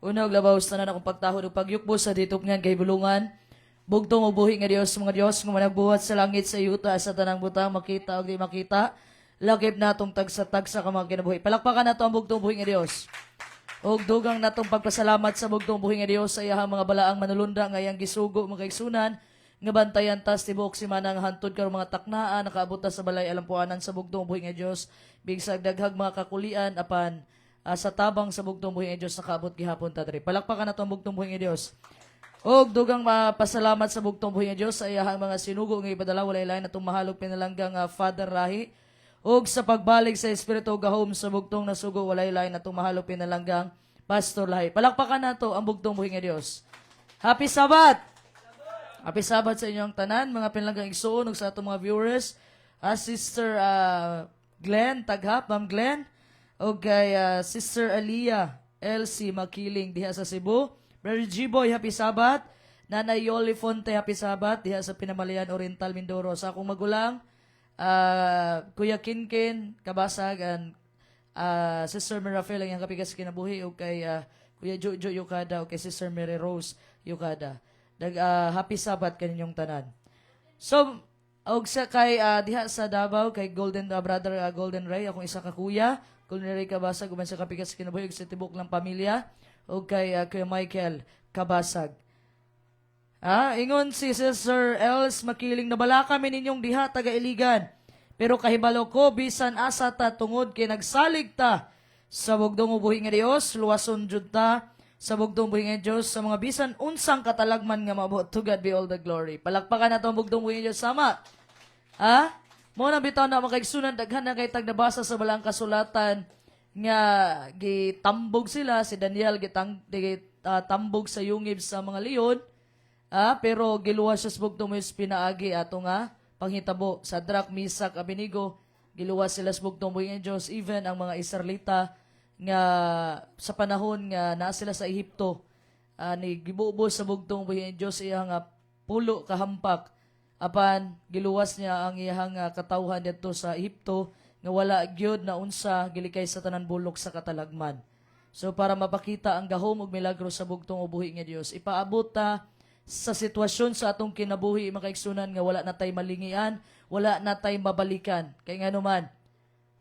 Una, labaw sa tanan akong pagtahod ug pagyukbo sa ditop ngan kay bulungan. Bugtong ug buhi nga Dios, mga Dios, nga managbuhat sa langit sa yuta sa tanang butang, makita ug di makita. Lakip natong tagsa-tagsa ka mga kinabuhi. Palakpakan nato ang bugtong buhi nga Dios. Og dugang natong pagpasalamat sa bugtong buhi nga Dios sa iyahang mga balaang manulunda nga iyang gisugo mga igsunan nga bantayan tas tibok si manang hantod karong mga taknaan nakaabot ta sa balay alampuanan sa bugtong buhi nga Dios bigsag daghag mga kakulian apan sa tabang sa bugtong buhi nga Dios nakaabot gihapon ta diri. Palakpakan nato ang bugtong buhi nga Dios. Og dugang mapasalamat sa bugtong buhi nga Dios sa iyahang mga sinugo nga ipadala walay lain atong mahalog pinalanggang Father Rahi. Og sa pagbalik sa Espiritu gahom sa bugtong nasugo walay lain atong mahalog pinalanggang Pastor Lahi. Palakpakan nato ang bugtong buhi nga Dios. Happy Sabat! Happy Sabat sa inyong tanan, mga pinalanggang igsuon ug sa atong mga viewers. Sister Glenn Taghap, Ma'am Glenn, o kay Sister Aliyah LC Makiling diha sa Cebu. Brother G-Boy, Happy Sabat. Nanay Yoli Fonte, Happy Sabat diha sa Pinamalayan Oriental, Mindoro. Sa akong magulang, Kuya Kinkin Kabasag and Sister Mirafel ang iyang kapigas kinabuhi o kay Kuya Jojo Yukada o kay Sister Mary Rose Yukada. Happy Sabat kaninyong tanan. So, og sa kay diha sa Davao kay Golden brother Golden Ray akong isa ka kuya, Golden Ray Kabasag uban sa kapigas kinabuhi ug sa tibok lang pamilya og kay Kuya Michael Kabasag. Ingon si Sister Els Makiling, nabala kami ninyong diha taga Iligan. Pero kahibalo ko bisan asa ta tungod kay nagsalig ta sa bugdong ubuhi nga Dios, luwason jud ta sa bugdong ubuhi nga Dios sa mga bisan unsang katalagman nga maabot. To God be all the glory. Palakpakan nato ang bugdong ubuhi nga Dios sama. Mo na bitaw na makaigsunan daghan na kay tag nabasa sa balang kasulatan nga gitambog sila si Daniel tambog sa yungib sa mga leon. Pero giluwas siya sa bugtong mo pinaagi ato nga panghitabo sa Drak, Misak, Abinigo, giluwas sila sa bugtong mo ng Diyos, even ang mga Israelita nga sa panahon nga naa sila sa Ehipto, ni gibubo sa bugtong mo ng Diyos iyang pulo kahampak, apan giluwas niya ang iyang katawhan dito sa Ehipto, nga wala gyud na unsa gilikay sa tanan bulok sa katalagman. So para mapakita ang gahom ug milagro sa bugtong ubuhi nga Dios, ipaabot ta sa sitwasyon sa atong kinabuhi makaigsunan nga wala na tay malingian, wala na tay mabalikan. Kay nga naman,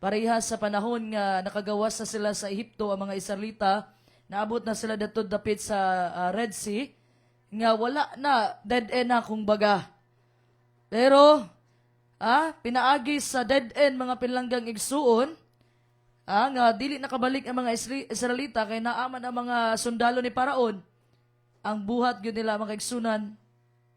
parehas sa panahon nga nakagawas na sila sa Ehipto ang mga Israelita, naabot na sila dito dapit sa Red Sea, nga wala na, dead end na kung baga. Pero, pinaagi sa dead end mga pinlanggang igsuon, nga dili nakabalik ang mga Israelita kay naaman ang mga sundalo ni Paraon, ang buhat gyud nila makaigsunan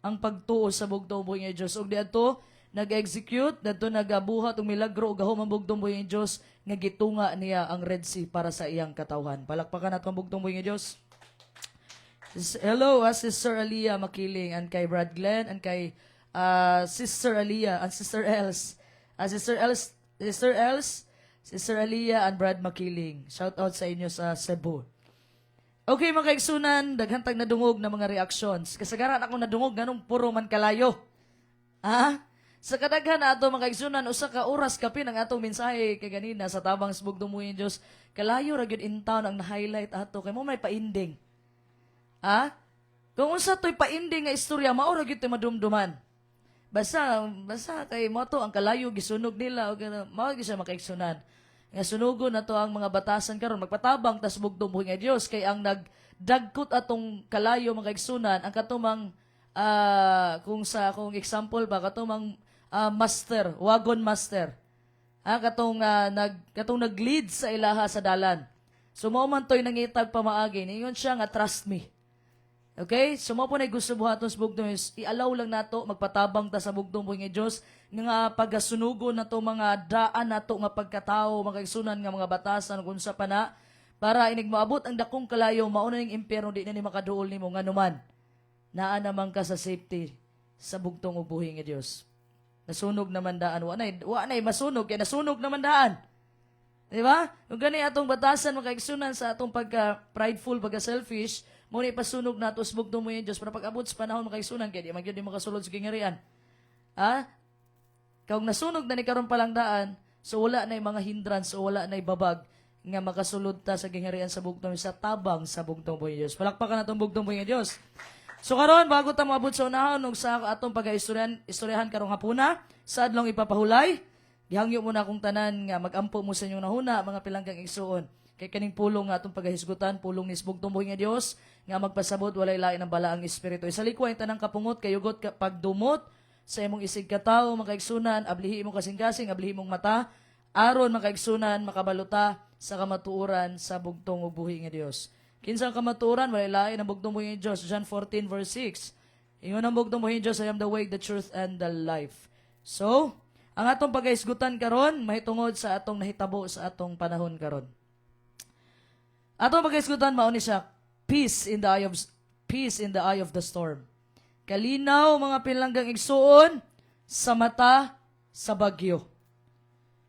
ang pagtuo sa bugtong buhi nga Dios. Ug diadto nag-execute, dadto nagabuhat og milagro ug gahom ang bugtong buhi nga Dios nga gitunga niya ang Red Sea para sa iyang katawhan. Palakpakan nato ang bugtong buhi nga Dios. Hello, Sister Aliyah Makiling and kay Brad Glenn and kay Sister Aliyah and Sister Els. Sister Aliyah and Brad Makiling. Shout out sa inyo sa Cebu. Okay, mga kaigsunan, daghantag nadungog na mga reactions. Kasagaran ako nadungog ganong puro man kalayo. Sa kadaghan na ato mga kaigsunan, usa ka oras kapin ang atong mensahe kay ganina sa tabang sa bugtong mo Dios. Kalayo ra gyud in town ang na-highlight ato kay mo may painding. Kung unsa toy painding nga istorya, mao ra gyud toy madumduman. Basta kay mo to ang kalayo gisunog nila og mao gyud siya makaigsunan. Nga sunugon na to ang mga batasan karon magpatabang tas bugtong buhi nga Dios kay ang nagdagkot atong kalayo mga igsunan ang katumang kung example ba katumang master, wagon master. Katong nag-lead sa ilaha sa dalan. So mao man toy nangitag pamaagi ningon siya nga trust me. Okay? So mo po na gusto buhaton sa bugtong i-allow lang nato magpatabang ta sa bugtong buhi nga Dios nga pagasunugon nato mga daan nato nga pagkatao mga igsunan nga mga batasan kung sa pana para inig maabot ang dakong kalayo mauna ning impyerno di na ni makaduol nimo nganuman. Naa naman ka sa safety sa bugtong ubuhi nga Dios. Nasunog naman daan wa nay masunog kay nasunog naman daan. Di ba? Kung gani atong batasan mga igsunan sa atong pagka prideful, pagka selfish, mo ni pasunog nato sa bugtong mo Dios para pag-abot sa panahon makaigsunan kay di magyud di makasulod sa kingarian. Kung nasunog na ni karon palang daan, so wala na mga hindrance o wala na babag nga makasulod ta sa gingharian sa bugtong sa tabang sa bugtong buhi Dios. Palakpakan natong bugtong buhi Dios. So karon bago ta moabot sa unahon ug sa atong istoryahan karong hapuna sa adlong ipapahulay, gihangyo mo na akong tanan nga magampo mo sa inyong nahuna mga pilanggang igsuon. Kay kaning pulong nga atong pagahisgutan, pulong ni bugtong buhi nga Dios nga magpasabot walay lain ang balaang espiritu. Sa likway tanang kapungot kayugot ka pagdumot sa imong isig katawo makaigsunan, ablihi imong kasing-kasing, ablihi imong mata, aron makaigsunan makabaluta sa kamatuoran sa bugtong ug buhi nga Dios. Kinsang kamatuoran walay lain ang bugtong buhi nga Dios. John 14 verse 6. Ingon ang bugtong buhi nga Dios, I am the way, the truth and the life. So, ang atong pagahisgutan karon mahitungod sa atong nahitabo sa atong panahon karon. Atong pagahisgutan mao ni siya peace in the eye of the storm. Kalinaw mga pinlanggang igsuon sa mata sa bagyo.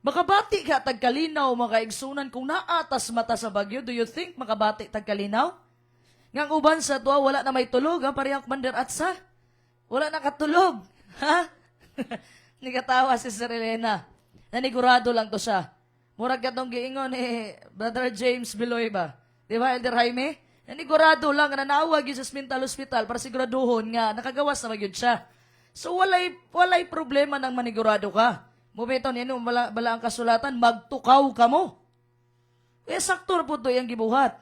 Makabati ka tagkalinaw mga igsunan kung naatas mata sa bagyo. Do you think makabati tagkalinaw? Ngang uban sa tuwa wala na may tulog ha parehang Commander Atsa. Wala na katulog. Ha? Nigatawa si Sir Elena. Nanigurado lang to siya. Murag katong giingon Brother James Biloy ba? Di ba, Elder Jaime? Nanigurado lang na naawag yun sa mental hospital para siguraduhon nga nakagawas na magyud siya. So walay problema nang manigurado ka. Mubeton yan bala ang kasulatan, magtukaw ka mo. Kaya saktor po to yung gibuhat.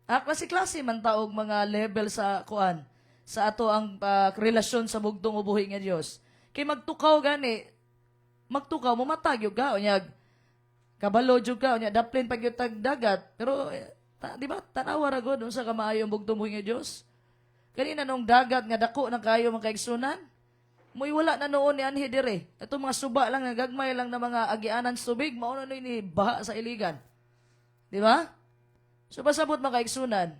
Klase-klase man taog mga level sa kuan. Sa ato ang relasyon sa bugtong ubuhi nga Dios. Kay magtukaw gani, magtukaw mo matag yung ka, unyag, kabalo yung ka, unyag, daplin pag yung tagdagat. Pero, di ba, tanawa ra gud sa kamaayo ang bugtong buhi nga Dios. Kanina nung dagat nga dako ng kayo mga kaigsunan, muy wala na noon ni anhi dire. Ito mga suba lang, nagagmay lang na mga agianan sa tubig, mauna na ni baha sa iligan. Di ba? So, pasabot mga kaigsunan,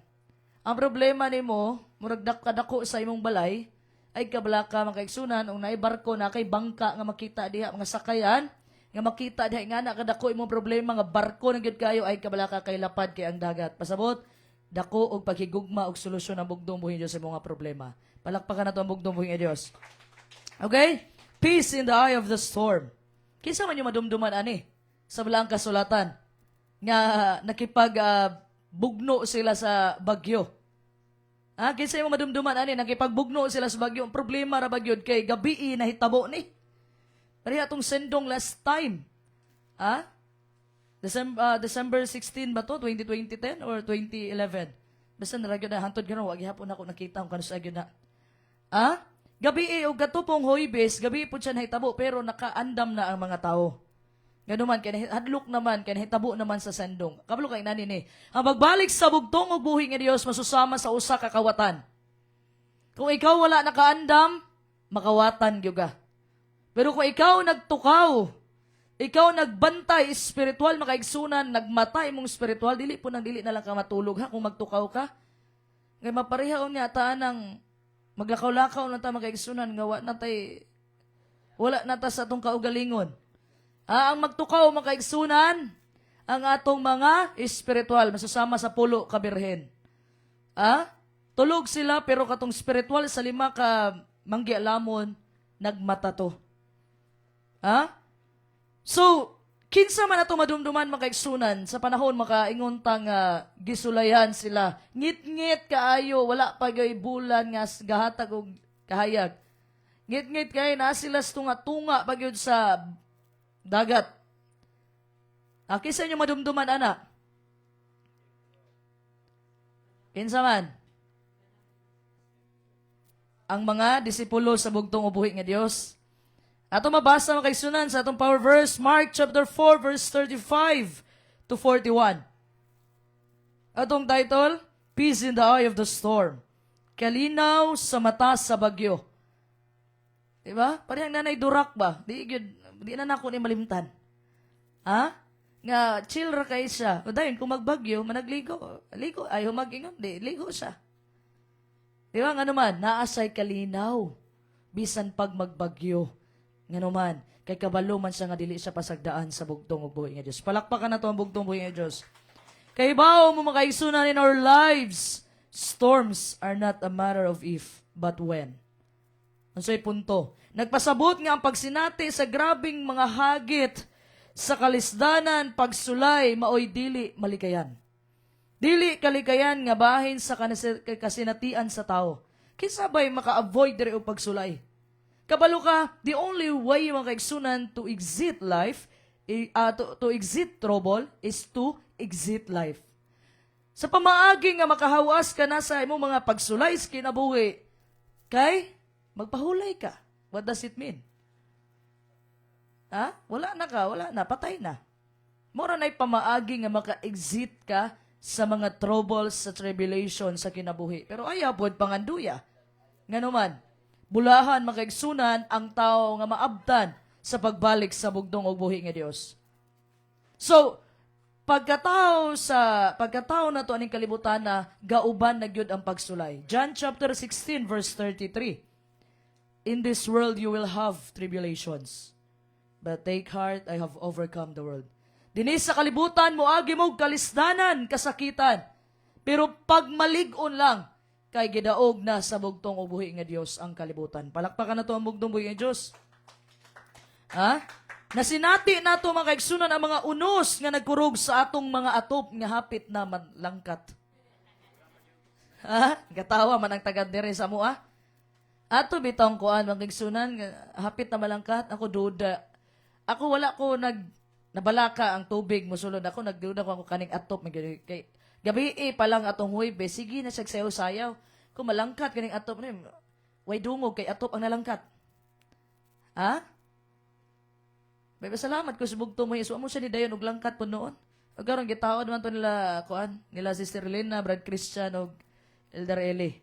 ang problema ni mo, murag kadako sa imong balay, ay kabalaka mga kaigsunan, kung naibarko na kay bangka nga makita diha, mga sakayan, nga makita diha nga na kadako imong problema nga barko ng gyud kayo ay kabalaka kay lapad kay ang dagat. Pasabot, dako og paghigugma og solusyon ang bugtong buhi Dios sa mga problema. Palakpakan nato ang bugtong buhi nga Dios. Okay? Peace in the eye of the storm. Kinsa man yung madumduman ani sa balaang kasulatan nga nakipag bugno sila sa bagyo. Kinsa yung madumduman ani nakipagbugno sila sa bagyo. Ang problema ra bagyo kay gabi nahitabo ni. Pareha atong sendong last time. December 16 ba to? 2010 or 2011? Basta naragyo na hantod gano'n. Wag hapon ako nakita kung kanus agyo na. Gabi o gatupong Huwebes, gabi po siya nahitabo pero nakaandam na ang mga tao. Ganuman, hadlok naman, nahitabo naman sa sendong. Kabalo kay nani ni. Ang pagbalik sa bugtong o buhi nga Dios masusama sa usa ka kawatan. Kung ikaw wala nakaandam, makawatan gyud ka. Pero kung ikaw nagtukaw, ikaw nagbantay spiritual makaigsunan, nagmatay mong spiritual, dili na lang ka matulog ha kung magtukaw ka. Ngay maparehaon nga taan ng maglakaw-lakaw na ta makaigsunan nga wala na ta sa atong kaugalingon. Ang magtukaw makaigsunan ang atong mga espiritual masasama sa pulo ka birhen. Tulog sila pero katong spiritual sa 5 ka manggialamon nagmatato. So, kinsa man ato madumduman makaigsunan sa panahon makaingon tang gisulayan sila. Ngit-ngit kaayo, wala pa gay bulan nga gahatag og kahayag. Ngit-ngit kay na sila tunga-tunga pagyud sa dagat. Kinsa inyo madumduman ana? Kinsa man? Ang mga disipulo sa bugtong ubuhi nga Dios. Ato mabasa mga kaigsunan sa atong power verse, Mark chapter 4 verse 35 to 41. Atong title, Peace in the Eye of the Storm. Kalinaw sa mata sa bagyo. Diba? Parang nanay durak ba? Di na nako ni malimtan. Nga chill ra kay siya. O dahil kung magbagyo, managligo. Ligo, ay humagingon. Di, ligo siya. Diba nga naman, naasay kalinaw. Bisan pag magbagyo. Nga naman, kay kabalo man siya nga dili siya pasagdaan sa bugtong ug buhi nga Dios. Palakpakan nato ang bugtong buhi nga Dios. Kay bao mo makaigsunan in our lives, storms are not a matter of if, but when. Unsay punto? Nagpasabot nga ang pagsinati sa grabing mga hagit sa kalisdanan pagsulay maoy dili malikayan. Dili kalikayan nga bahin sa kasinatian sa tao. Kisabay maka-avoid diri og pagsulay. Kabalo ka, the only way makaigsunan to exit life, to exit trouble, is to exit life. Sa pamaagi nga makahawas ka na sa imong mga pagsulay sa kinabuhi, kay magpahulay ka. What does it mean? Ha? Wala na, patay na. Mura na'y pamaagi nga maka-exit ka sa mga troubles, sa tribulation, sa kinabuhi. Pero ayaw pod panganduya. Nga naman, bulahan makaigsunan ang tao nga maabtan sa pagbalik sa bugdong og buhi nga Dios. So, pagkatao na to aning kalibutan na gauban na gyud ang pagsulay. John chapter 16 verse 33. In this world you will have tribulations. But take heart, I have overcome the world. Dinis sa kalibutan mo agi mo kalisdanan, kasakitan. Pero pag malig-on lang kay gidaog na sa bugtong og buhi nga Dios ang kalibutan. Palakpakan na to ang bugtong buhi nga Dios. Ha? Nasinati nato mga kaigsunan ang mga unos nga nagkurog sa atong mga atop nga hapit na langkat. Ha? Gatawa man ang tagad dire sa mua. Ato bitong kuan mga kaigsunan hapit na malangkat ako duda. Ako wala ko nabalaka ang tubig mosulod ako nagduda ko ako kaning atop kay gabi pa lang atong Huwebes sige na sagsayaw-sayaw. Kung malangkat kaning atop ni way dungog kay atop ang nalangkat. Ha? May salamat ko sa bugto mo. Isuwa mo siya ni Dayon og langkat po noon. O karon gitawad man to nila, nila Sister Lena, Brad Christian, o Elder Eli.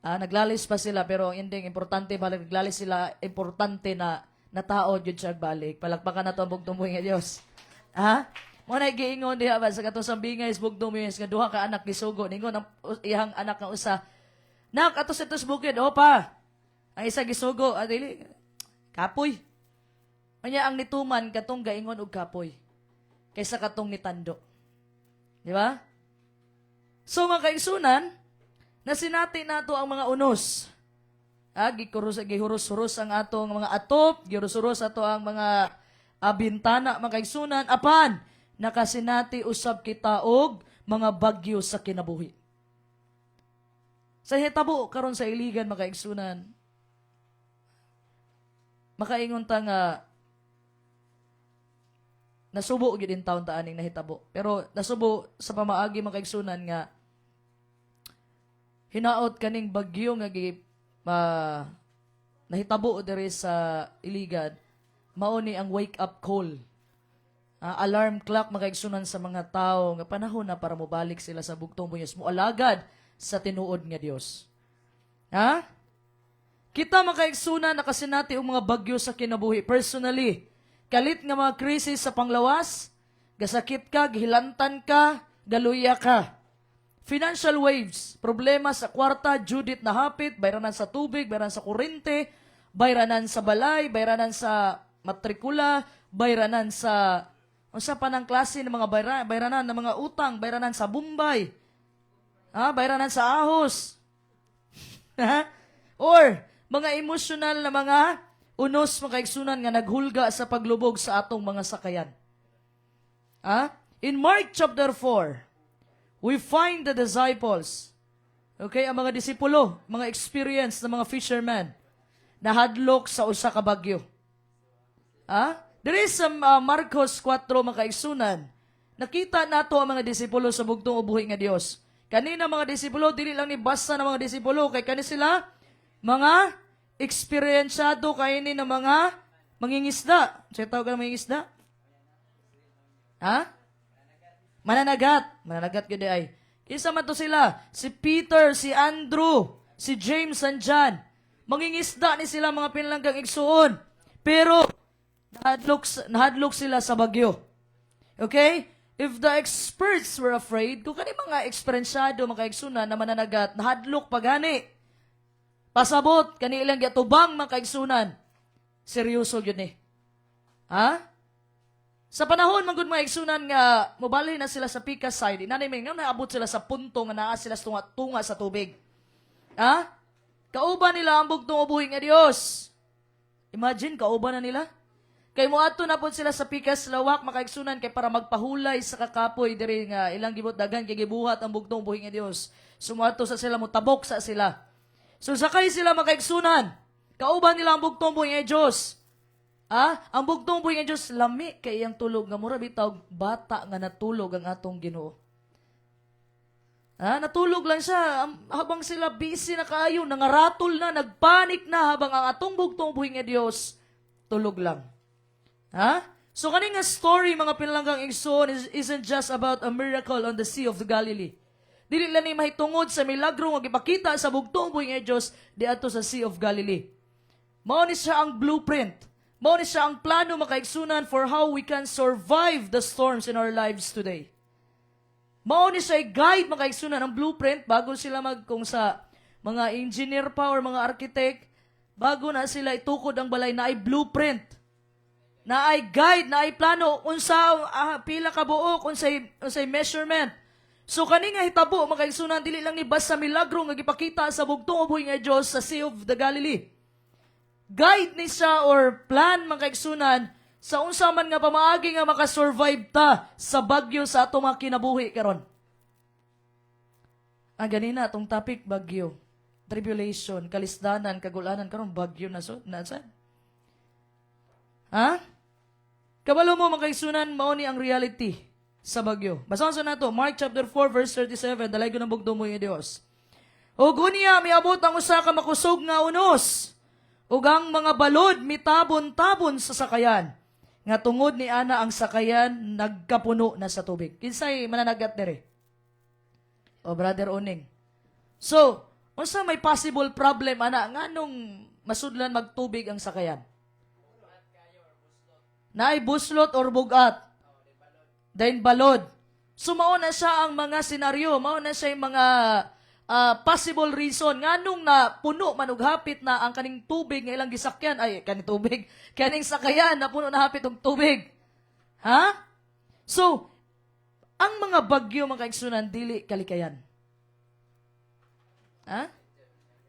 Naglalis pa sila, pero hindi, importante balik. Naglalis sila, importante na natao yun siya balik. Palakpakan na to ang bugto mo nga Diyos. Muna giingon diha ba, sa katong sambingay, bugto mo nga duha ka anak gisugo. Ningon ang iyang anak nga usa. Nak, atos itos bukid, opa. Ang isa gisugo, adili, kapoy. Kanya ang nituman katong gaingon og kapoy kaysa katong nitando. Di ba? So mga kaigsunan, nasinati nato ang mga unos. Gihurus-hurus ang atong mga atop, gihurus-hurus ato ang mga bintana, mga kaigsunan. Apan, nakasinati usab kita og mga bagyo sa kinabuhi. Sa hitabo karon sa Iligan, mga kaigsunan, makaingon ta nga nasubo gyud in taon ta aning nahitabo. Pero nasubo sa pamaagi mga kaigsunan nga hinaot kaning bagyo nga nahitabo diri sa Iligan, mao ni ang wake up call. Alarm clock mga kaigsunan sa mga tao nga panahon na para mobalik sila sa bugtong Dios, mo alagad sa tinuod nga Dios. Kita mga kaigsunan nakasinati og mga bagyo sa kinabuhi. Personally, kalit nga mga krisis sa panglawas, gasakit ka, gihilantan ka, galuya ka. Financial waves, problema sa kwarta, judit na hapit, bayranan sa tubig, bayranan sa kurente, bayranan sa balay, bayranan sa matrikula, bayranan sa unsa pa ng klase ng mga bayranan ng mga utang, bayranan sa Bombay, bayranan sa ahos. Or mga emotional na mga unos mga kaigsunan nga naghulga sa paglubog sa atong mga sakayan. In Mark chapter 4, we find the disciples, okay, ang mga disipulo, mga experience ng mga fishermen, na hadlok sa usa ka bagyo. There is some Marcos 4 mga kaigsunan, nakita nato ang mga disipulo sa bugtong ubuhi nga Dios. Kanina mga disipulo, dili lang ni basta ng mga disipulo, kay kani sila mga eksperyensyado kayo ni ng mga mangingisda. Siya tawag ka ng mangingisda? Mananagat. Mananagat yun ay. Isa man to sila. Si Peter, si Andrew, si James and John. Mangingisda ni sila mga pinalanggang igsuon. Pero, nahadlok sila sa bagyo. Okay? If the experts were afraid, kung kani mga eksperyensyado, mga igsunan na mananagat, nahadlok pagani. Pasabot, kanilang yatubang mga kaigsunan. Seryoso yun eh. Sa panahon, mga igsunan nga, mobali na sila sa Pika side, inanay nga naabot sila sa punto nga naa sila tunga sa tubig. Kauban nila ang bugtong ubuhi nga Dios. Imagine, kauban na nila. Kay moadto na pod sila sa pikas lawak makaigsunan kay para magpahulay sa kakapoy diri nga ilang gibot dagan kay gibuhat ang bugtong buhi nga Dios. Sumato sa sila mutabok sa sila. So sakay sila makaigsunan. Kauban nila ang bugtong buhi nga Dios. Ang bugtong buhi nga Dios lami kay iyang tulog nga mura bitaw bata nga natulog ang atong Ginoo. Natulog lang siya habang sila busy na kaayo, nangaratol na, nagpanik na habang ang atong bugtong buhi nga Dios tulog lang. So kaning nga story mga pinalanggang igsoon isn't just about a miracle on the Sea of the Galilee. Dili lang ni mahitungod sa milagro nga gipakita sa bugtong buhi nga Dios diadto sa Sea of Galilee. Mao ni siya ang blueprint. Mao ni siya ang plano makaigsunan for how we can survive the storms in our lives today. Mao ni siya guide makaigsunan ang blueprint bago sila kung sa mga engineer pa or mga architect, bago na sila itukod ang balay na ay blueprint. Na ay guide, na ay plano, unsa pila ka buok, unsay measurement. So kani nga hitabo makaigsunan dili lang ni basta milagro nga gipakita sa bugtong buhi nga Dios sa Sea of the Galilee. Guide ni siya or plan makaigsunan sa unsa man nga pamaagi nga makasurvive ta sa bagyo sa atong mga kinabuhi karon. Ganina atong topic bagyo, tribulation, kalisdanan, kagulanan karon bagyo na sad. Kabalo mo makaigsunan mao ni ang reality sa bagyo. Basahan sa nato Mark chapter 4 verse 37, dalay ko ng bugtong mo nga Dios. Ug unya miabot ang usa ka makusog nga unos, ug ang mga balod mitabon-tabon sa sakayan. Nga tungod ni ana ang sakayan nagkapuno na sa tubig. Kinsay mananagat dere? O brother Oning. So, unsa may possible problem ana nganong masudlan magtubig ang sakayan? Naay buslot or bugat. Dain balod. So mao na siya ang mga senaryo, mao na siya yung mga possible reason nganong na puno manughapit na ang kaning tubig nga ilang gisakyan ay kaning tubig, kaning sakayan na puno na hapit og tubig. So ang mga bagyo mga kaigsunan dili kalikayan.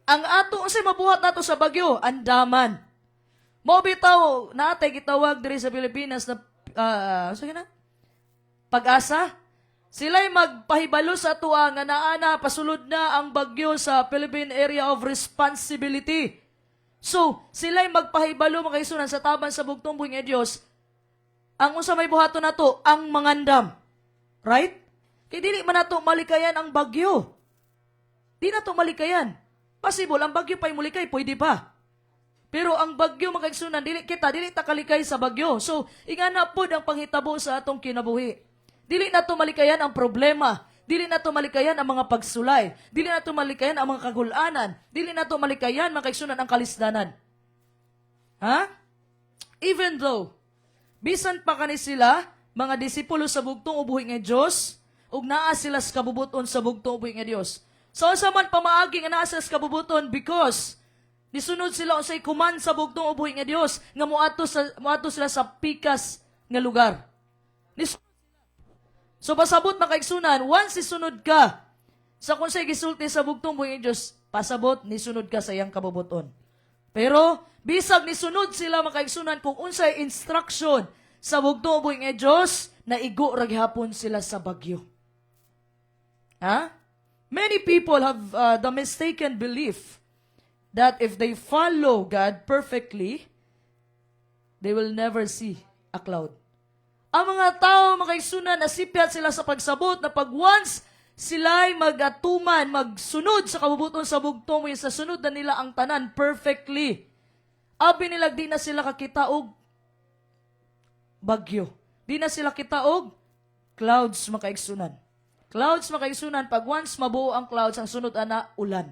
Ang ato unsay mabuhat nato sa bagyo, andaman. Mao bitaw natay gitawag diri sa Pilipinas na pag-asa. Sila'y magpahibalo sa tuwa nga naana pasulod na ang bagyo sa Philippine Area of Responsibility. So, sila'y magpahibalo makaisunan sa taban sa bugtong buhi nga Dios. Ang unsa may buhaton nato ang mangandam. Right? Kay dili man nato malikayan ang bagyo. Di nato malikayan. Possible ang bagyo pa'y mulikay, pwede pa. Pero ang bagyo makaigsunan dili ta kalikay sa bagyo. So, ingana pod ang panghitabo sa atong kinabuhi. Dili nato malikayan ang problema. Dili nato malikayan ang mga pagsulay. Dili nato malikayan ang mga kagulanan. Dili nato malikayan makaigsunan ang kalisdanan. Even though bisan pa kani sila mga disipulo sa bugtong ubuhi nga Dios, ug naa sila sa kabubuton sa bugtong ubuhi nga Dios. So sa man pamaagi nga naa sila sa kabubuton because nisunod sila unsay kuman sa bugtong ubuhi nga Dios nga moadto sila sa pikas nga lugar. So pasabot makaigsunan, once isunod ka sa kung sa'y gisulti sa bugtong buhi nga Dios, pasabot nisunod ka sa iyang kabubuton. Pero bisag nisunod sila makaigsunan kung unsay instruction sa bugtong buhi nga Dios, naigo ra gihapon sila sa bagyo. Many people have the mistaken belief that if they follow God perfectly, they will never see a cloud. Ang mga tao makaigsunan, nasipyat sila sa pagsabot na pag once sila'y mag-atuman, magsunod sa kabubuton sa bugtong mo, sa sunod na nila ang tanan perfectly. Abi nila, di na sila kakita og bagyo. Di na sila kita og clouds makaigsunan. Clouds makaigsunan, pag once mabuo ang clouds, ang sunod ana, ulan.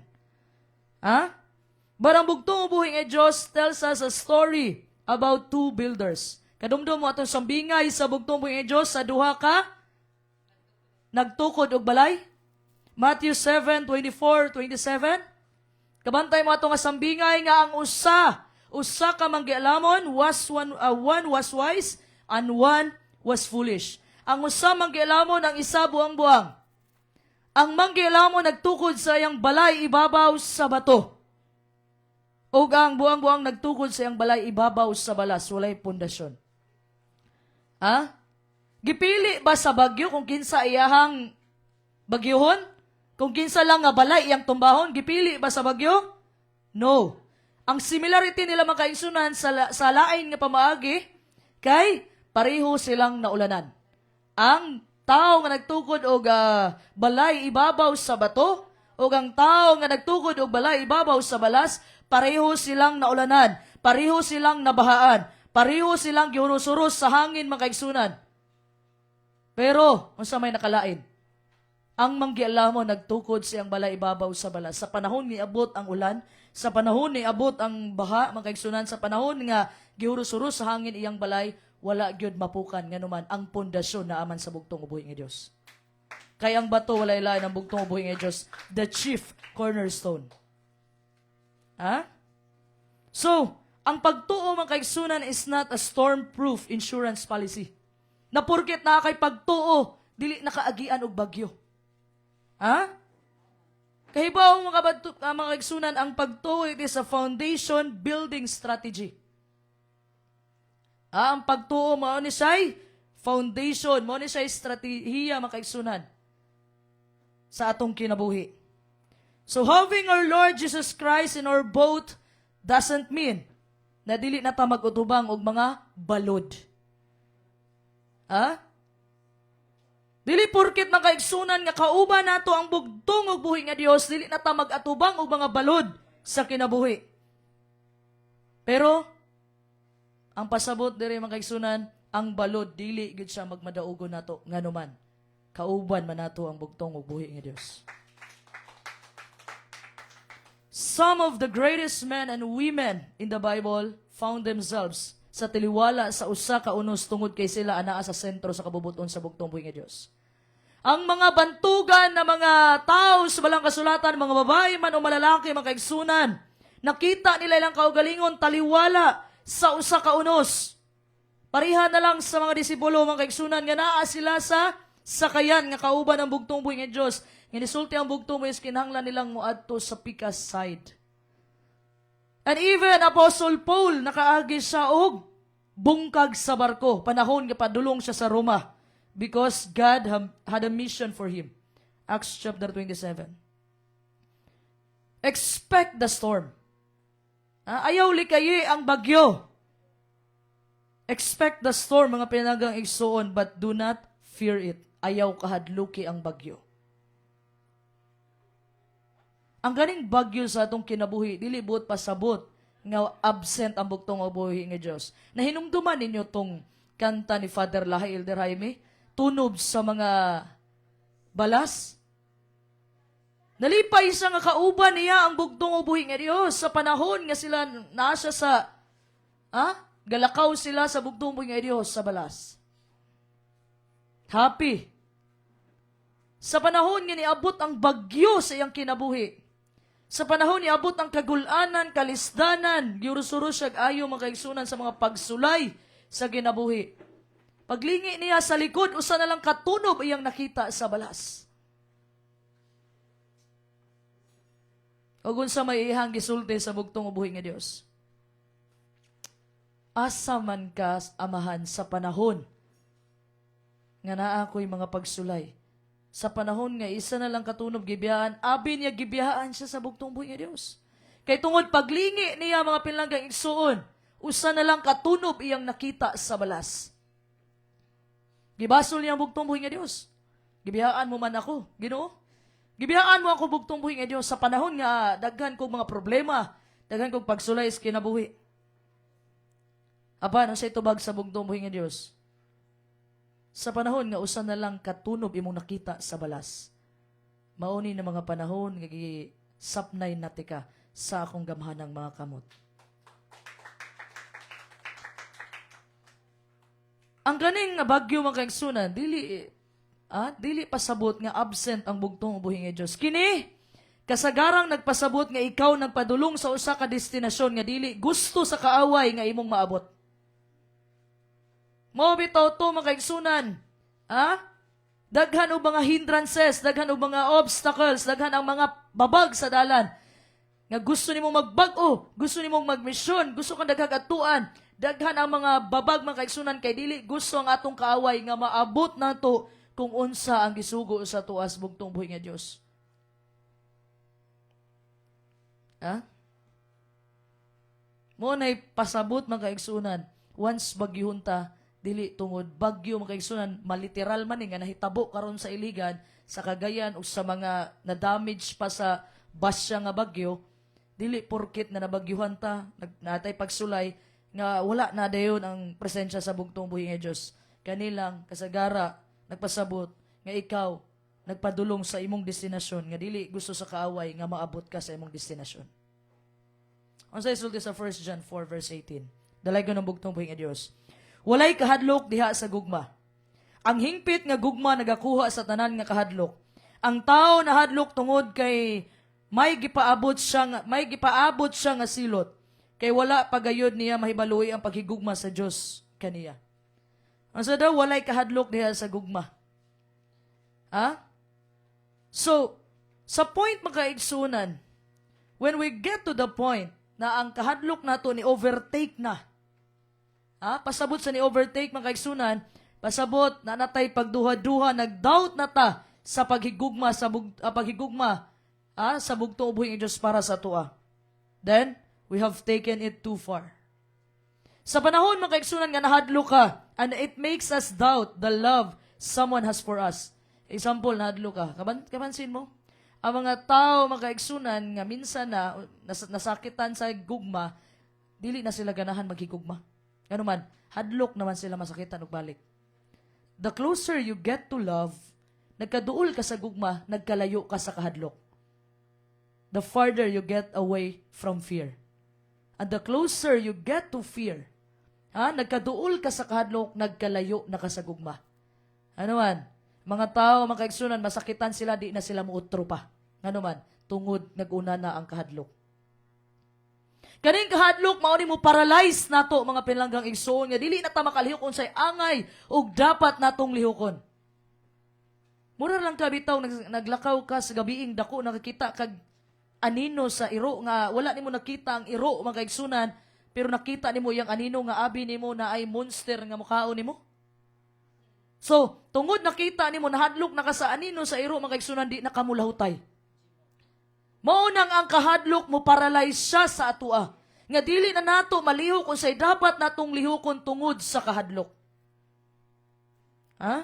Barang bugtong ubuhi nga Diyos tells us a story about two builders. Kadumdum mo atong sambingay sa bugtong buhi nga Diyos sa duha ka nagtukod og balay. Matthew 7:24-27. Kabantay mo atong sambingay nga ang usa ka manggialamon one was wise and one was foolish. Ang usa manggialamon, ang isa buang-buang. Ang manggialamon nagtukod sa iyang balay ibabaw sa bato. Ug ang buang-buang nagtukod sa iyang balay ibabaw sa balas, walay pundasyon. Ha? Gipili ba sa bagyo kung kinsa iyahang bagyohon? Kung kinsa lang nga balay iyang tumbahon, gipili ba sa bagyo? No. Ang similarity nila makaigsunan sa lain nga pamaagi, kay pareho silang naulanan. Ang tao nga nagtukod og balay ibabaw sa bato, o ang tao nga nagtukod og balay ibabaw sa balas, pareho silang naulanan, pareho silang nabahaan, pareho silang gihuros-huros sa hangin makaigsunan. Pero, unsa may nakalain? Ang manggialamo nagtukod siyang balay ibabaw sa balas. Sa panahon ni abot ang ulan, sa panahon ni abot ang baha, makaigsunan, sa panahon nga gihuros-huros sa hangin iyang balay, wala gyud mapukan nganuman ang pundasyon na aman sa bugtong ubuhi nga Dios. Kay ang bato wala ilain ang bugtong ubuhi nga Dios, the chief cornerstone. Ha? So, ang pagtuo makaigsunan is not a storm-proof insurance policy. Na porket na kay pagtuo, dili nakaagian og bagyo. Ha? Kahibaw mga kaigsunan, ang pagtuo it is a foundation building strategy. Ang pagtuo mao ni say foundation, mao ni say estratehiya mga kaigsunan sa atong kinabuhi. So having our Lord Jesus Christ in our boat doesn't mean na dili na ta mag-utubang og mga balod. Ha? Dili porket makaigsunan nga kauban nato ang bugtong ug buhi nga Dios, dili na ta mag-atubang og mga balod sa kinabuhi. Pero ang pasabot diri makaigsunan, ang balod dili gid siya magmadaugon nato nganuman. Kauban man nato ang bugtong ug buhi nga Dios. Some of the greatest men and women in the Bible found themselves sa tiliwala sa usa ka unos tungod kay sila anaa sa sentro sa kabubuton sa bugtong buhi nga Dios. Ang mga bantugan na mga tao sa balang kasulatan, mga babae man o malalaki, mga kaigsunan, nakita nila ilang kaugalingon taliwala sa usa ka unos. Pariha na lang sa mga disipulo, mga kaigsunan, nga naa sila sa sakayan nga kauban ang bugtong buhi nga Dios. Nga nisulti ang bugtong buhi kinahanglan nilang moadto sa pikas side. And even Apostle Paul nakaagi siya og bungkag sa barko, panahon nga padulong siya sa Roma, because God had a mission for him. Acts chapter 27. Expect the storm. Ayaw likayi ang bagyo. Expect the storm, mga pinagang igsuon, but do not fear it. Ayaw kahadluki ang bagyo. Ang ganing bagyo sa atong kinabuhi, dili buot pasabot nga absent ang bugtong ubuhi nga Dios. Nahinumduman ninyo tong kanta ni Father Lahail de Jaime, tunob sa mga balas. Nalipay siya nga kauban niya ang bugtong ubuhi nga Dios sa panahon nga sila nasa sa galakaw sila sa bugtong ubuhi nga Dios sa balas. Happy. Sa panahon nga niabot ang bagyo sa iyang kinabuhi. Sa panahon niabot ang kagulanan, kalisdanan, giurus-urus siya ayo mga kaigsunan sa mga pagsulay sa kinabuhi. Paglingi niya sa likod, usa na lang katunob iyang nakita sa balas. O sa may ihang gisulti sa bugtong ubuhi nga Dios. Asa man ka amahan sa panahon nga naa ako'y mga pagsulay. Sa panahon nga isa na lang katunob gibiyaan, abi niya gibiyaan siya sa bugtong buhi nga Dios. Kay tungod paglingi niya mga pinlanggang igsuon, usa na lang katunob iyang nakita sa balas. Gibasol niya ang bugtong buhi nga Dios. Gibiyaan mo man ako, Ginoo. Gibiyaan mo ako bugtong buhi nga Dios sa panahon nga daghan kog mga problema, daghan kog pagsulay sa kinabuhi. Aba, sa itubag sa bugtong buhi nga Dios. Sa panahon nga usa na lang katunob imong nakita sa balas. Mauni na mga panahon nga sapnay natika sa akong gamhanang mga kamot. Ang ganing nga bagyo mga kaigsunan, dili pasabot nga absent ang bugtong ubuhi nga Dios. Kini kasagarang nagpasabot nga ikaw nagpadulong sa usa ka destinasyon nga dili gusto sa kaaway nga imong maabot. Mo bitaw to mga kaigsunan. Daghan og mga hindrances, daghan og mga obstacles, daghan ang mga babag sa dalan. nga gusto nimo magbag-o, gusto nimo magmisyon, gusto kang daghag-atuan, daghan ang mga babag mga kaigsunan kay dili gusto ang atong kaaway nga maabot nato kung unsa ang gisugo sa tuas bugtong buhi nga Dios. Ha? Mo nay pasabot mga kaigsunan, once bagyuhon ta, dili tungod bagyo mga kaigsunan, maliteral man nga nahitabo karon sa iligan, sa Cagayan o sa mga na-damage pa sa basya nga bagyo, dili porkit na nabagyuhan ta, natay pagsulay, nga wala na dayon ang presensya sa bugtong buhi nga Dios. Kanilang kasagara nagpasabot nga ikaw nagpadulong sa imong destinasyon nga dili gusto sa kaaway nga maabot ka sa imong destinasyon. Unsay sulti sa 1 John 4 verse 18. Dalay ko ng bugtong buhi nga Dios. Walay kahadlok diha sa gugma. Ang hingpit nga gugma nagakuha sa tanan nga kahadlok. Ang tao na hadlok tungod kay may gipaabot siya nga silot. Kay wala pagayod niya mahibaluy ang paghigugma sa Dios kaniya. Asa daw walay kahadlok diha sa gugma. Ha? So, sa point makaigsunan, when we get to the point na ang kahadlok nato ni overtake na. Ha? Pasabot sa ni overtake makaigsunan, pasabot na natay pagduha-duha, nag-doubt na ta sa paghigugma sa bugtong ubuhi ng Diyos para sa tua. Then, we have taken it too far. Sa panahon makaigsunan nga nahadlo ka, and it makes us doubt the love someone has for us. Example, nahadlo ka. Kapansin mo? Ang mga tao makaigsunan nga minsan na nasakitan sa gugma, dili na sila ganahan maghigugma. Ano man, hadlok naman sila masakitan og balik. The closer you get to love, nagkaduol ka sa gugma, nagkalayo ka sa kahadlok. The farther you get away from fear. And the closer you get to fear, nagkaduol ka sa kahadlok, nagkalayo na ka sa gugma. Ano man, mga tao, mga kaigsunan, masakitan sila, di na sila muutro pa. Ano man, tungod naguna na ang kahadlok. Kaning kahadlok, mauni mo paralyze nato mga pinlanggang igsoon, nga dili na ta makalihokon say angay, ug dapat natong lihokon. Mura lang ka bitaw, naglakaw ka sa gabiing dako, nakakita kag anino sa iro nga wala nimo nakita ang iro mga kaigsunan, pero nakita nimo yang anino nga abi nimo na ay monster nga mukhaon nimo. So, tungod nakita nimo nahadlok na ka sa anino sa iro mga kaigsunan, di nakamulahutay. Mao nang ang kahadlok mo paralyze siya sa atua. Nga dili na nato malihok kung say dapat natong lihokon tungod sa kahadlok. Ha?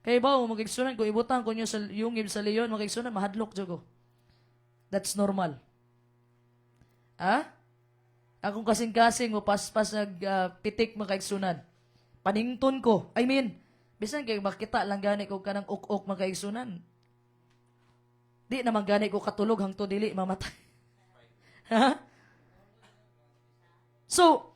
Kaya ba, magigsunan, kung ibutang ko nyo sa yungib sa leyon, magigsunan, mahadlok dyan ko. That's normal. Ha? Akong kasing-kasing, paspas nagpitik magigsunan. Panington ko. I mean, bisan kayo makita lang gani ko kanang uk-uk magigsunan. Di naman gani ko katulog hangto dili mamatay. Ha? So,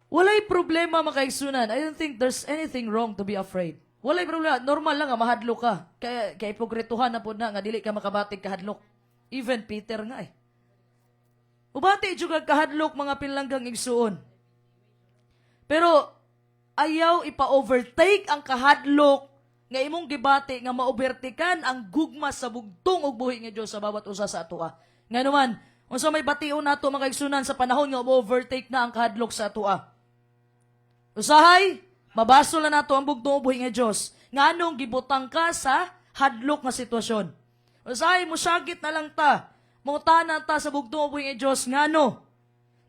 walay problema magigsunan. I don't think there's anything wrong to be afraid. Walay problema, normal lang nga mahadlok ka. Kaya ipogrituhan na po na nga dili ka makabatig kahadlok. Even Peter nga eh. Ubati juga kahadlok mga pinlanggang igsuon. Pero ayaw ipa-overtake ang kahadlok nga imong gibati nga maobertikan ang gugma sa bugtong ug buhi nga Dios sa bawat usa sa atoa. Nga naman, unsa may bation nato mga igsunan sa panahon nga overtake na ang kahadlok sa atoa. Usahay, mabasol na nato ang bugtong ubuhi nga Dios. Nganong gibutang ka sa hadlok nga sitwasyon. Usahay mo sagit na lang ta. Mangutanan ta sa bugtong ubuhi nga Dios ngano.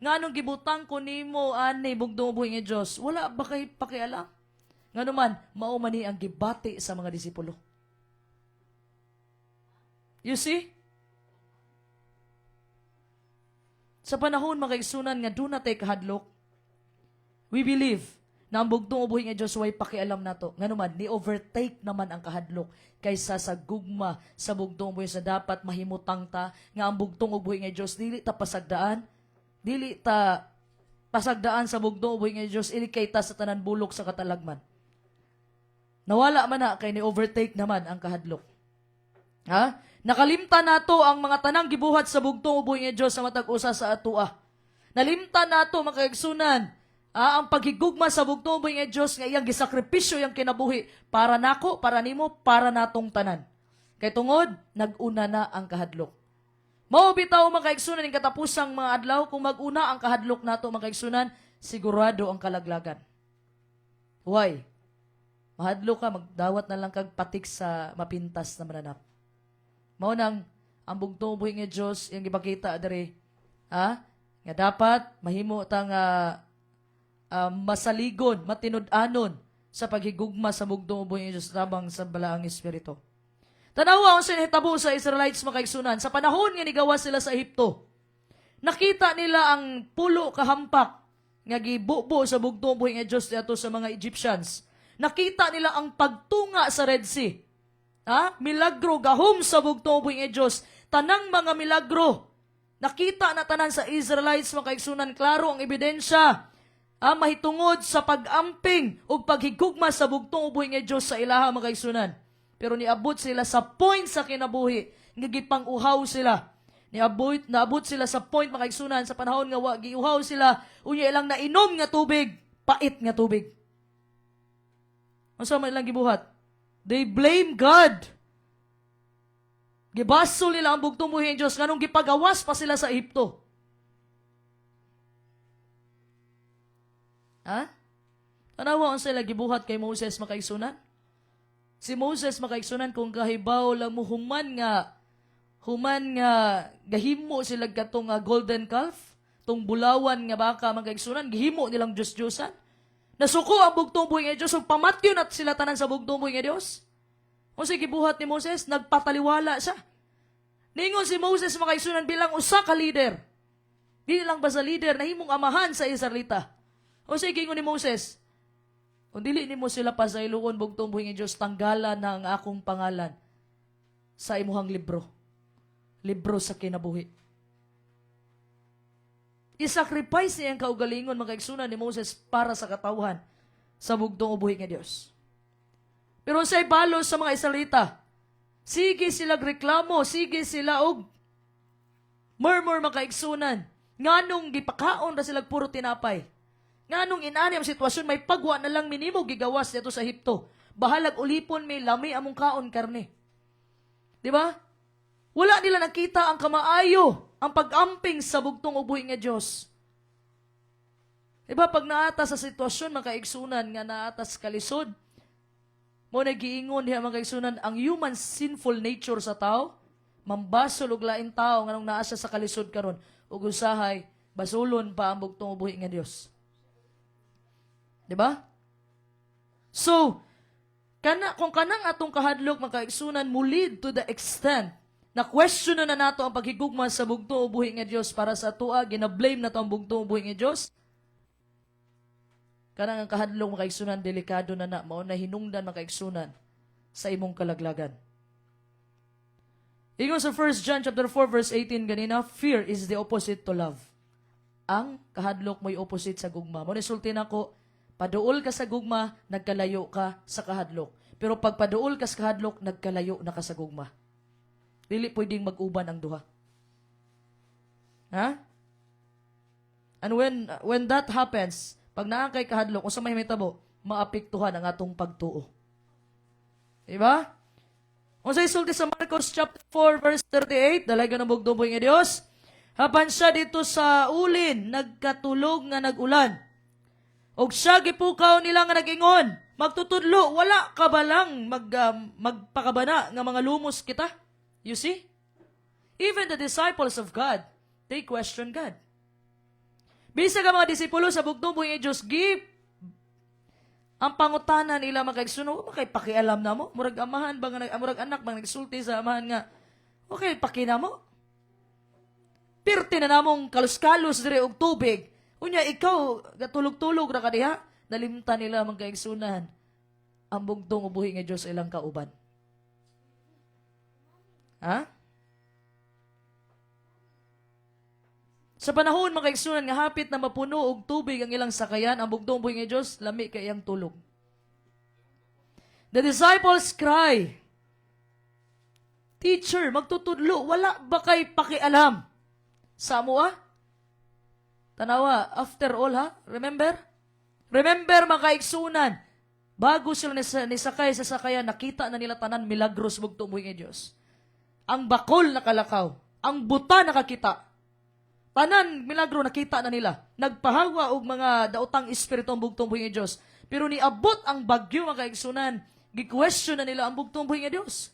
Nganong gibutang ko nimo ani bugtong ubuhi nga Dios. Wala ba kay pakialam? Ngano man mao man ni ang gibati sa mga disipulo. You see? Sa panahon makaigsunan nga do na tay kahadlok, we believe na ang bugtong ubuhi nga Diyos way pakialam nato. Nga naman, ni-overtake naman ang kahadlok kaysa sa gugma sa bugtong ubuhi sa dapat mahimutang ta nga ang bugtong ubuhi nga Diyos dili ta pasagdaan, dili ta pasagdaan sa bugtong ubuhi nga Diyos, ilikay ta sa tanan bulok sa katalagman. Nawala man na kay ni-overtake naman ang kahadlok. Ha? Nakalimtan nato ang mga tanang gibuhat sa bugtong ubuhi nga Diyos sa matag usa sa atua. Nalimtan nato makaigsunan ang paghigugma sa bugtong ubuhi nga Diyos nga iyang gisakripisyo iyang kinabuhi para nako, para nimo, para natong tanan. Kay tungod nag-una na ang kahadlok. Mao bitaw mga kaigsunan ning katapusang mga adlaw kung maguna ang kahadlok nato mga kaigsunan, sigurado ang kalaglagan. Why? Mahadlok ka, magdawat na lang kag patik sa mapintas na mananap. Mao nang ang bugtong buhi nga Dios yung gipakita diri, nga dapat mahimo tang masaligon, matinud-anon sa paghigugma sa bugtong buhi nga Dios tabang sa balaang espiritu. Tanawa ang sinahitabo sa Israelites mga kaigsunan. Sa panahon nga nigawas sila sa Ehipto, nakita nila ang pulo kahampak nga gibubo sa bugtong buhi nga Dios diadto sa mga Egyptians. Nakita nila ang pagtunga sa Red Sea. Milagro gahom sa bugtong buhi nga Dios. Tanang mga milagro. Nakita na tanan sa Israelites mga kaigsunan, klaro ang ebidensya. Mahitungod sa pag-amping o paghigugma sa bugtong buhi nga Dios sa ilaha mga kaigsunan. Pero niabot sila sa point sa kinabuhi, nga gipang-uhaw sila. Naabot sila sa point mga kaigsunan sa panahon nga giuhaw sila, unya ilang nainom nga tubig, pait nga tubig. Ano sa ilang gibuhat? They blame God. Gibasol nila ang bugtong buhi ng Diyos, nganong gipagawas pa sila sa Ehipto. Tanawa ang sila gibuhat kay Moses mga kaigsunan? Si Moses makaigsunan kung kahibaw lang mo human nga gahimo sila katong golden calf, tong bulawan nga baka makaigsunan, gihimo nilang Diyos-Diyosan. Nasuko ang bugtong buhi nga Diyos, ug pamatyo na sila tanan sa bugtong buhi nga Diyos. Kung si gibuhat ni Moses, nagpataliwala siya. Ningon si Moses makaigsunan bilang usa ka leader. Di lang ba sa leader na himong amahan sa Israelita? O sige ingon ni Moses, kung dili nimo sila pasayloon bugtong buhi nga Dios, tanggalan na ang akong pangalan sa imuhang libro. Libro sa kinabuhi. I-sacrifice niya ang kaugalingon mga kaigsunan ni Moses para sa katawhan sa bugtong buhi nga Dios. Pero sa ibalo sa mga Israelita, sige sila reklamo, sige sila og murmur mga kaigsunan. Nganong gipakaon ra sila puro tinapay. Nganong inani ang sitwasyon, may pagwa na lang minimo gigawas dito sa Ehipto. Bahalag ulipon may lami among kaon karne. Di ba? Wala nila nakita ang kamaayo, ang pag-amping sa bugtong ubuhi nga Diyos. Di ba? Pag naata sa sitwasyon, mga kaigsunan, nga naata sa kalisod, mo nagiingon diha mga kaigsunan, ang human sinful nature sa tao, mambasol og laing tao, nganong naa siya sa kalisod karon ug usahay, basulon pa ang bugtong ubuhi nga Diyos. Diba? So, kung kanang atong kahadlok mga kaigsunan mo lead to the extent na question na nato ang paghigugma sa bugtong ubuhi nga Dios para sa tua, gina-blame na to ang bugtong ubuhi nga Dios. Kanang ang kahadlok mga kaigsunan, delikado na mao na hinungdan mga kaigsunan sa imong kalaglagan. Ingon sa 1 John chapter 4 verse 18 ganina, fear is the opposite to love. Ang kahadlok mo'y opposite sa gugma. Mo nisulti nako, paduol ka sa gugma, nagkalayo ka sa kahadlok. Pero pag paduol ka sa kahadlok, nagkalayo na ka sa gugma. Dili pwedeng mag-uban ang duha. And when that happens, pag naa kay kahadlok, kung sa may mitabo, maapektuhan ang atong pagtuo. Diba? Kung sa isulti sa Marcos chapter 4 verse 38, dalaga ng bugtong buhi nga Dios, hapan siya dito sa ulin, nagkatulog nga nagulan. Og siya gipukaw nila nga nag-ingon, magtutudlo, wala ka ba lang magpakabana nga mga lumos kita? You see? Even the disciples of God, they question God. Bisag ang mga disipulo sa bugtong buhi nga Dios, ang pangutana nila makaigsuno, makay pakialam na mo, murag amahan ba nga murag anak bang nagsulti sa amahan nga, okay, pakina mo. Pirti na namong kalos-kalos dire og tubig. Unya ikaw gatulog-tulog ra ka diha, nalimtan nila magkaigsunan ang bugtong ubuhi nga Dios ilang kauban. Sa panahon makaigsunan nga hapit na mapuno og tubig ang ilang sakayan, ang bugtong ubuhi nga Dios lami kay iyang tulog. The disciples cry, Teacher, magtutudlo, wala ba kay pakialam sa amoa? Tanawa, after all remember? Remember makaigsunan, bago sila nisakay sa sakayan, nakita na nila tanan milagros bugtong ubuhi nga Dios. Ang bakol nakalakaw, Ang buta nakakita. Tanan, milagro nakita na nila. Nagpahawa og mga daotang espiritu ang bugtong buhi nga Dios. Pero niabot ang bagyo mga kaigsunan. Gi-question na nila ang bugtong buhi nga Dios.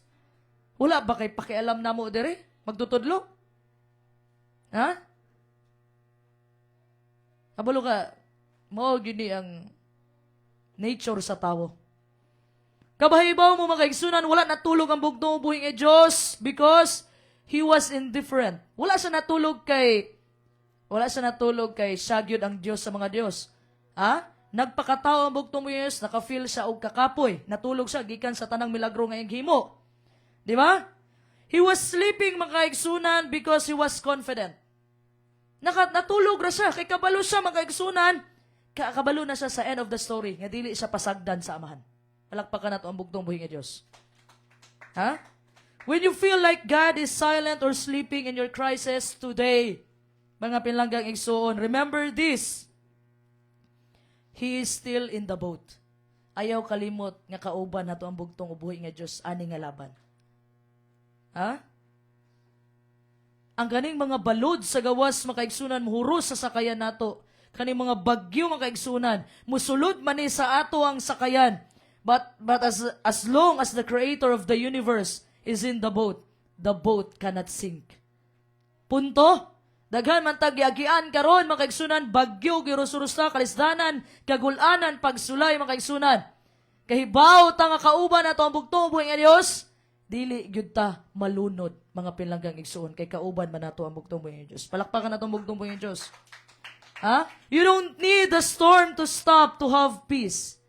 Wala ba kay pakialam namo dire? Magtutudlo? Ha? Kabalo ka, mao gini ang nature sa tao. Kabahibaw mo mga kaigsunan, wala natulog ang bugtong buhi nga Dios because he was indifferent. Wala siya natulog kay sagyod ang Dios sa mga Dios. Ha? Nagpakatao ang bugtong buhi nga Dios, naka-feel siya og kakapoy, natulog siya gikan sa tanang milagro nga iyang himo. Di ba? He was sleeping mga kaigsunan because he was confident. Natulog ra siya, kay kabalo siya mga kaigsunan, kabalo na siya sa end of the story, nga dili siya pasagdan sa amahan. Palakpakan nato ang bugtong buhi nga Dios. Ha? When you feel like God is silent or sleeping in your crisis today, mga pinlanggang igsuon, remember this. He is still in the boat. Ayaw kalimot nga kauban nato ang bugtong buhi nga Dios ani nga laban. Ha? Ang kaning mga balod sa gawas makaigsunan muhuros sa sakayan nato. Kaning mga bagyo makaigsunan musulod man ni sa ato ang sakayan. But as long as the creator of the universe is in the boat cannot sink. Punto. Daghan man tagyagian karon makaigsunan bagyo girusurusta kalisdanan kagulanan pagsulay makaigsunan. Kahibaw ta nga kauban nato ang bugtong buhi nga Dios. Dili gyud ta malunod mga pinlanggang igsuon kay kauban man nato ang bugtong buhi nga Dios. Palakpakan nato ang bugtong buhi nga Dios. Ha? You don't need the storm to stop to have peace.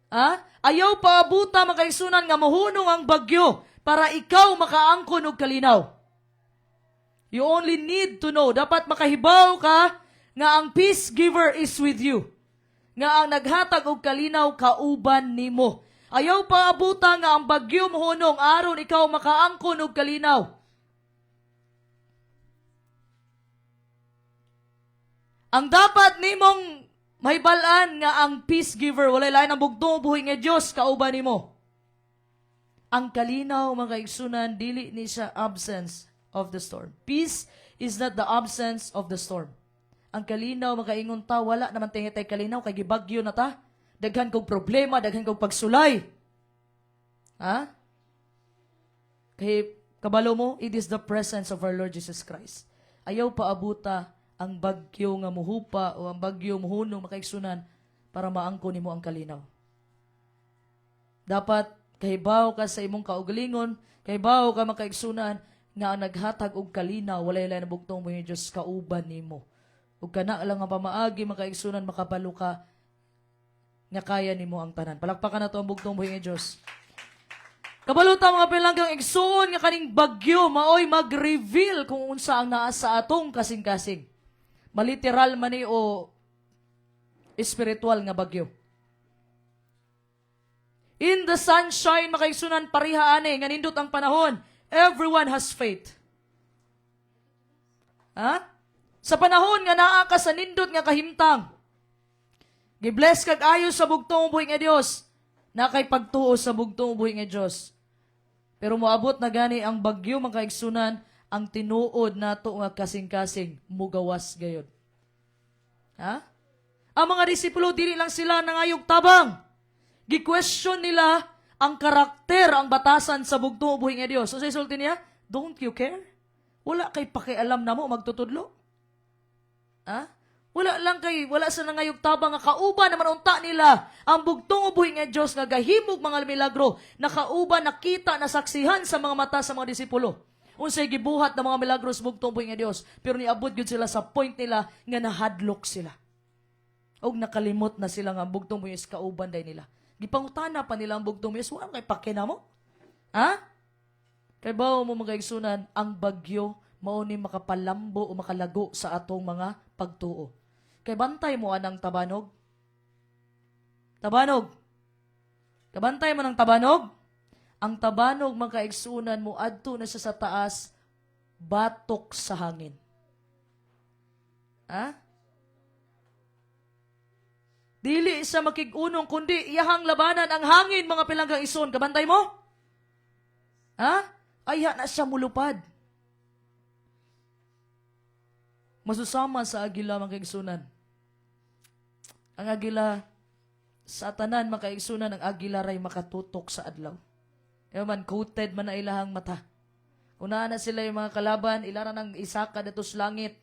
Ha? Ayaw paabuta makaigsunan nga mahunong ang bagyo para ikaw makaangkon og kalinaw. You only need to know, dapat makahibaw ka nga ang peace giver is with you. Nga ang naghatag og kalinaw kauban nimo. Ayaw paabuta nga ang bagyo mahunong aron ikaw makaangkon og kalinaw. Ang dapat nimong mahibalaan nga ang peace giver, walay lain ang bugtong buhi nga Dios kauban nimo. Ang kalinaw mga kaigsunan dili ni siya absence of the storm. Peace is not the absence of the storm. Ang kalinaw makaingon ta wala naman tingitay kalinaw kay gibagyo na ta. Daghan kog problema, daghan kog pagsulay. Ha? Kay kabalo mo, it is the presence of our Lord Jesus Christ. Ayaw paabuta ang bagyo nga muhupa o ang bagyo muhunong makaigsunan para maangko nimo ang kalinaw. Dapat kahibaw ka sa imong kaugalingon, kahibaw ka makaigsunan nga ang naghatag og kalinaw walay lain bugtong mo Dios kauban nimo. Ug kana lang nga pamaagi makaigsunan makabalo ka nga kaya nimo ang tanan. Palakpakan nato ang bugtong buhi nga Dios. Kabaluta mga pilanggang igsuon nga kaning bagyo maoy mag-reveal kung unsa ang naa sa atong kasing-kasing. Maliteral man ni o espiritual nga bagyo. In the sunshine, makaigsunan pariha ani, nga nindot ang panahon, everyone has faith. Ha? Sa panahon nga naa ka sa nindot nga kahimtang, gibless kag ayo sa bugtong buhi nga Dios, na kay pagtuo sa bugtong buhi nga Dios. Pero moabot na gani ang bagyo makaigsunan, ang tinuod nato nga kasing-kasing mugawas gayud. Ha? Ang mga disipulo dili lang sila nangayog tabang. Gi-question nila ang karakter, ang batasan sa bugtong buhi nga Dios. So sa isulti niya, don't you care? Wala kay pakialam namo magtutudlo. Ha? Wala sa nangayog tabang nga kauban naman unta nila ang bugtong buhi nga Dios nga gahimog mga milagro, nakauban nakita nasaksihan sa mga mata sa mga disipulo. Unsay gibuhat ng mga milagro sa bugtong buhi nga Dios, pero niabot gyud sila sa point nila nga nahadlok sila. Og nakalimot na sila nga bugtong buhi is kauban day nila. Gipangutana pa nila ang bugtong buhi, wala kay pakinamo. Ha? Kay bawo mo mga igsunan, ang bagyo mao ni makapalambo o makalago sa atong mga pagtuo. Kay bantay mo anang tabanog. Tabanog. Kabantay mo ng tabanog. Ang tabanog makaigsunan mo adto na siya sa taas, batok sa hangin. Ha? Dili siya makigunong kundi iyahang labanan ang hangin mga pilanggang ison. Kabantay mo? Ha? Aya na siya mulupad. masusama sa agila mga kaigsunan. Ang agila, sa tanan mga kaigsunan, ang agila ray makatutok sa adlaw. Man, coated man na ilahang mata. Unahan na sila yung mga kalaban, ilara ng isaka dito sa langit.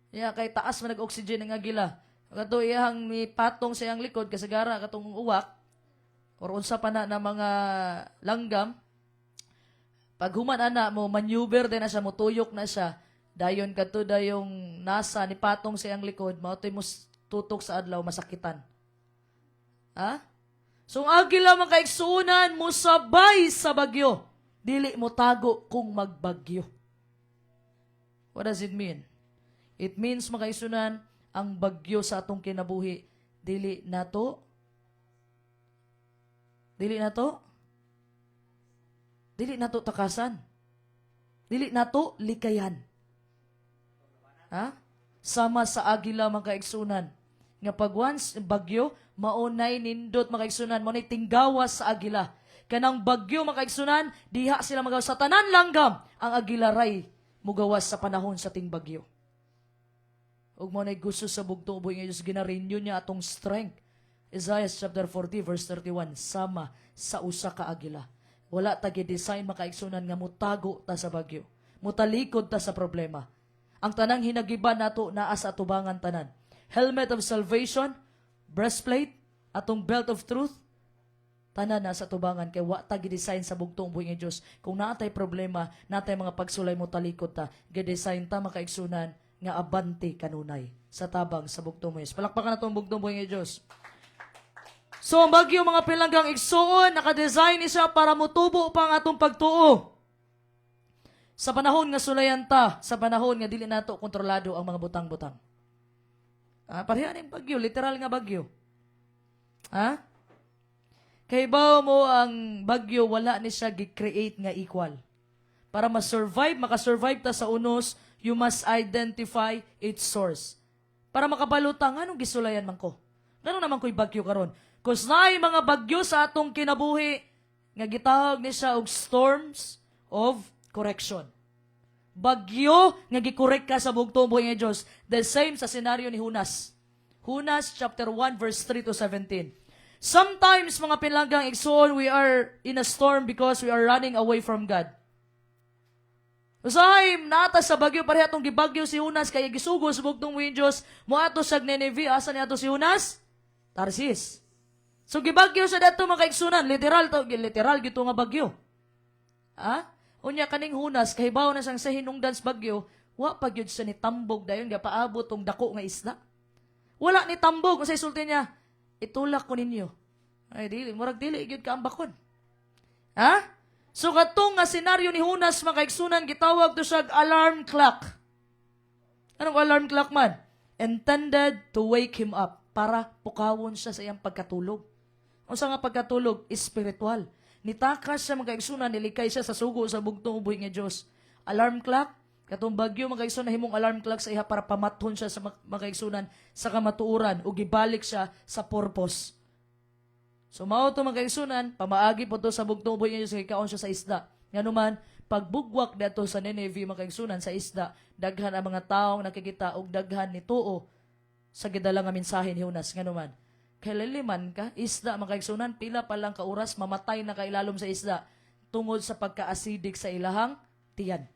Kay taas man nag-oxygen ng agila. Kato iyang ni patong sa iyang likod, kasagara katong uwak, or unsa pa na mga langgam, pag human ana mo, maneuver din na siya, mutuyok na siya, dayon kato dayong nasa ni patong sa iyang likod, mautoy mo tutok sa adlaw, masakitan. Ha? So ang agila man kaigsunan mo sabay sa bagyo. Dili mo tago kung magbagyo. What does it mean? It means mga kaigsunan, ang bagyo sa atong kinabuhi, dili nato takasan. Dili nato likayan. Ha? Sama sa agila mga kaigsunan. Nga pag once bagyo, maunay nindot mga kaigsunan, maunay tinggawas sa agila. Kanang bagyo mga kaigsunan, diha sila magawas sa tanan langgam. Ang agila ray mugawas sa panahon sa ting bagyo. Ug mo nay gusto sa bugtong uboy nga Dios, ginarenew niya atong strength. Isaiah chapter 40 verse 31, sama sa usa ka agila. Wala ta gi-design makaigsunan nga mutago ta sa bagyo. Mutalikod ta sa problema. Ang tanang hinagiban nato naa sa atubangan tanan. Helmet of salvation, breastplate, atong belt of truth, tanan na sa tubangan kay wa ta gi-design sa bugtong buhi nga Dios. Kung naatay problema, natay mga pagsulay mo talikod ta, gi-design ta makaigsunan nga abante kanunay sa tabang sa bugtong mo. Palakpakan na itong bugtong buhi nga Dios. So ang bagyo mga pilanggang igsuon, naka-design siya para mutubo pa ang atong pagtuo. Sa panahon nga sulayan ta, sa panahon nga dili nato kontrolado ang mga butang-butang. Parehan yung bagyo, literal nga bagyo. Kay ba mo ang bagyo, wala ni siya gi-create nga equal. Para ma-survive, makasurvive ta sa unos, you must identify its source. Para makapalutang, anong gisulayan man ko? Gano'n naman ko'y bagyo karon. Kus naay mga bagyo sa atong kinabuhi, nga gitawag ni siya og storms of correction. Bagyo nga gikorek ka sa bugtong buhi nga Dios. The same sa senaryo ni Hunas. Hunas chapter 1 verse 3 to 17. Sometimes mga pinlanggang igsoon, we are in a storm because we are running away from God. Usahay, nata sa bagyo, pareha itong gibagyo si Hunas, kaya gisugo sa bugtong buhi nga Dios, muato sa Nineveh, asa niya to si Hunas? Tarsis. So gibagyo sa dato mga kaigsunan, literal gito nga bagyo. Unya kaning Hunas, kahibaw na sang sa hinungdan sa bagyo, wa pa gyud sa ni tambog dayon nga paabot tong dako nga isda. Wala ni tambog, sa isulti niya, itulak ko ninyo. Ay dili, murag dili gyud ka ambakon. So katong nga senaryo ni Hunas mga kaigsunan, gitawag to siya alarm clock. Anong alarm clock man? Intended to wake him up, para pukawon siya sa iyang pagkatulog. Unsa nga pagkatulog? Espiritual. Nitakas siya mga kaigsunan, nilikay siya sa sugo sa bugtong uboy nga Dios. Alarm clock, katong bagyo mga kaigsunan, himong alarm clock sa iha para pamathon siya sa mga kaigsunan sa kamatuoran o gibalik siya sa purpose. So mao to mga kaigsunan, pamaagi po to sa bugtong uboy nga Dios, kay kaon siya sa isda. Nganuman, pagbugwak dato sa Nineveh mga kaigsunan sa isda, daghan ang mga taong nakikita og daghan ni tuo sa gidala nga mensahe ni Hunas. Nganuman, kay liliman ka, isda mga kaigsunan, pila pa lang ka oras, mamatay na kailalom sa isda tungod sa pagka-acidic sa ilahang tiyan.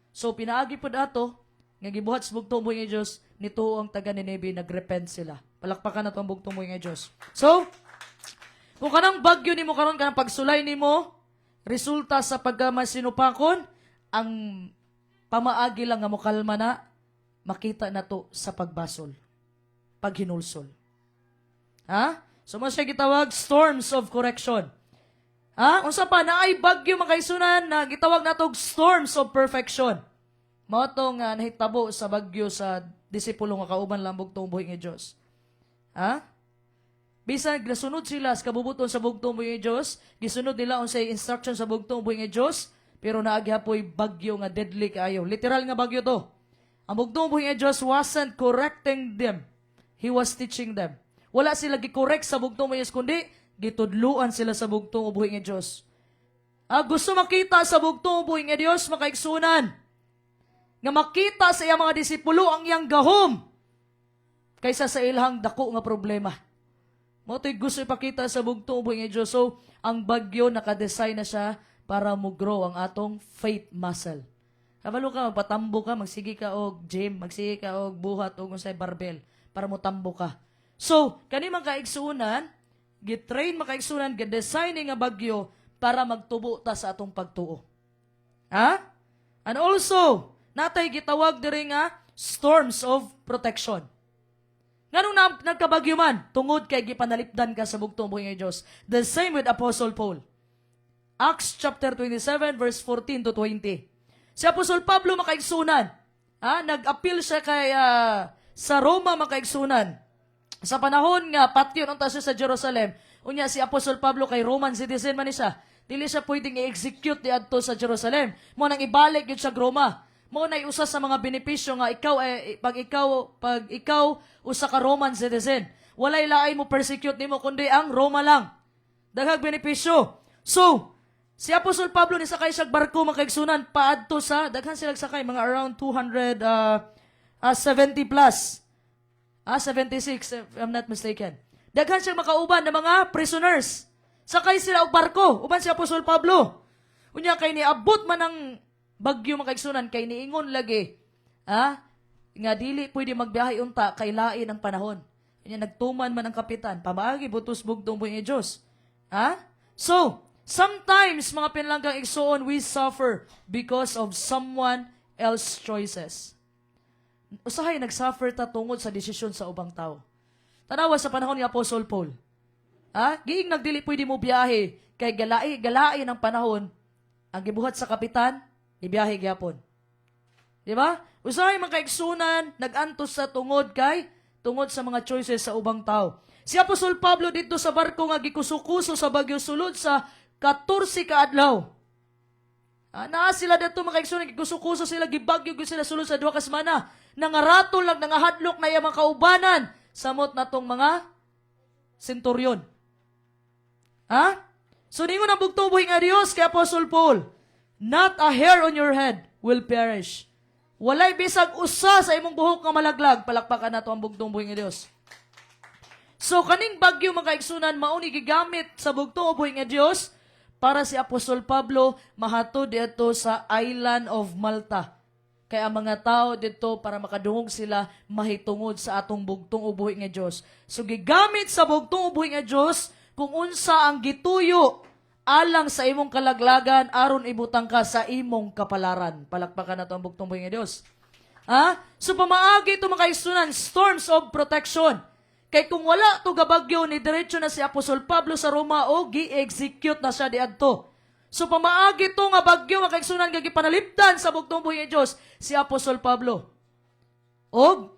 So pinaagi po dato, nga gibuhat sa bugtong buhi nga Dios, nito ang taga Nineveh, nagrepent sila. Palakpakan na itong bugtong buhi nga Dios. So, kung kanang bagyo nimo karon, kanang pagsulay nimo, resulta sa pagkamasinupakon, ang pamaagi lang nga mokalma na, makita na to sa pagbasol, paghinulsol. So mo siya gitawag storms of correction. Unsa pa na ay bagyo mga kaigsunan na gitawag nato storms of perfection. Mao tong nahitabo sa bagyo sa disipulo nga kauban lang bugtong buhi nga Dios. Bisan nasunod sila sa kabubuton sa bugtong buhi nga Dios, gisunod nila unsay instruction sa bugtong buhi nga Dios, pero naagyapoy bagyo nga deadly kaayo. Literal nga bagyo to. Ang bugtong buhi nga Dios wasn't correcting them. He was teaching them. Wala sila gi-correct sa bugtong buhi nga Dios, kundi gitudluan sila sa bugtong buhi nga Dios. Gusto makita sa bugtong buhi nga Dios, makaigsunan. nga makita sa iyang mga disipulo ang iyang gahom kaysa sa ilhang dako nga problema. Mo to'y gusto ipakita sa bugtong uboy nga Diyos. So, ang bagyo nakadesign na siya para mo-grow ang atong faith muscle. Kabalo ka, magpatambo ka, magsige ka og gym, magsige ka og buhat o unsay barbell para mo tambo ka. So, kani man kaigsunan, gitrain makaigsunan, gidesign nga bagyo para magtubo ta sa atong pagtuo. Ha? And also, natay gitawag diri nga storms of protection. Nganong nagkabagyo man, tungod kay gipanalipdan ka sa bugtong buhay nga Diyos. The same with Apostle Paul. Acts chapter 27 verse 14 to 20. Si Apostle Pablo makaigsunan. Nag-appeal siya kay sa Roma makaigsunan. Sa panahon nga patyon ang taso sa Jerusalem, unya si Apostle Pablo kay Roman citizen man siya. Dili siya pwedeng i-execute diadto sa Jerusalem. Mo nang ibalik gyud sa Roma. Mo na usa sa mga benepisyo nga pag ikaw usa ka Roman citizen, walay laay mo persecute nimo kundi ang Roma lang. Daghang benepisyo. So, si Apostol Pablo ni sakay siya barko makaigsunan paadto sa daghan sila sakay mga around 270 plus. 76 if I'm not mistaken. Daghan siya makauban ng mga prisoners. Sakay sila og barko, uban si Apostol Pablo. Unya kay niabot man ang bagyo makaigsunan kay niingon lagi. Nga dili pwede magbiyahe unta kay lain ang panahon. Unya nagtuman man ang kapitan, pamaagi butos bugtong buhay ni Dios. So, sometimes mga pinlanggang igsoon we suffer because of someone else's choices. Usahay nagsuffer ta tungod sa desisyon sa ubang tao. Tanawa sa panahon ni Apostle Paul. Giing nagdili pwede mo biyahe kay galain ang panahon ang gibuhat sa kapitan, ibiyahe gyapon. Di ba? Usahay man kaigsunan, nag-antos sa tungod sa mga choices sa ubang tao. Si Apostol Pablo dito sa barko nga gikusukuso sa bagyo sulod sa 14 ka adlaw. Naa sila dito mga kaigsunan, gikusukuso sila, gibagyo sila sulod sa 2 ka semana. Nangaratol lang, nangahadlok na yung mga kaubanan samot na tong mga senturyon. So, ningon ang bugtong buhay nga Diyos kay Apostle Paul, not a hair on your head will perish. Walay bisag usa sa imong buhok nga malaglag, palakpakan nato ang bugtong buhay nga Diyos. So, kaning bagyo mga kaigsunan, mauni gigamit sa bugtong buhay nga Diyos para si Apostol Pablo mahatod dito sa island of Malta. Kaya ang mga tao dito para makadungog sila mahitungod sa atong bugtong ubuhi nga Diyos. So gigamit sa bugtong ubuhi nga Diyos kung unsa ang gituyo alang sa imong kalaglagan aron ibutang ka sa imong kapalaran. Palakpakan nato ang bugtong ubuhi nga Diyos. So pamaagi ito mga kaigsunan, storms of protection. Kay kung wala to gabagyo ni diretso na si Apostol Pablo sa Roma o gi-execute na siya diadto. So pamaagi ito nga bagyo nga kaigsunan nga gipanalipdan sa bugtong buhay nga Diyos si Apostol Pablo. Og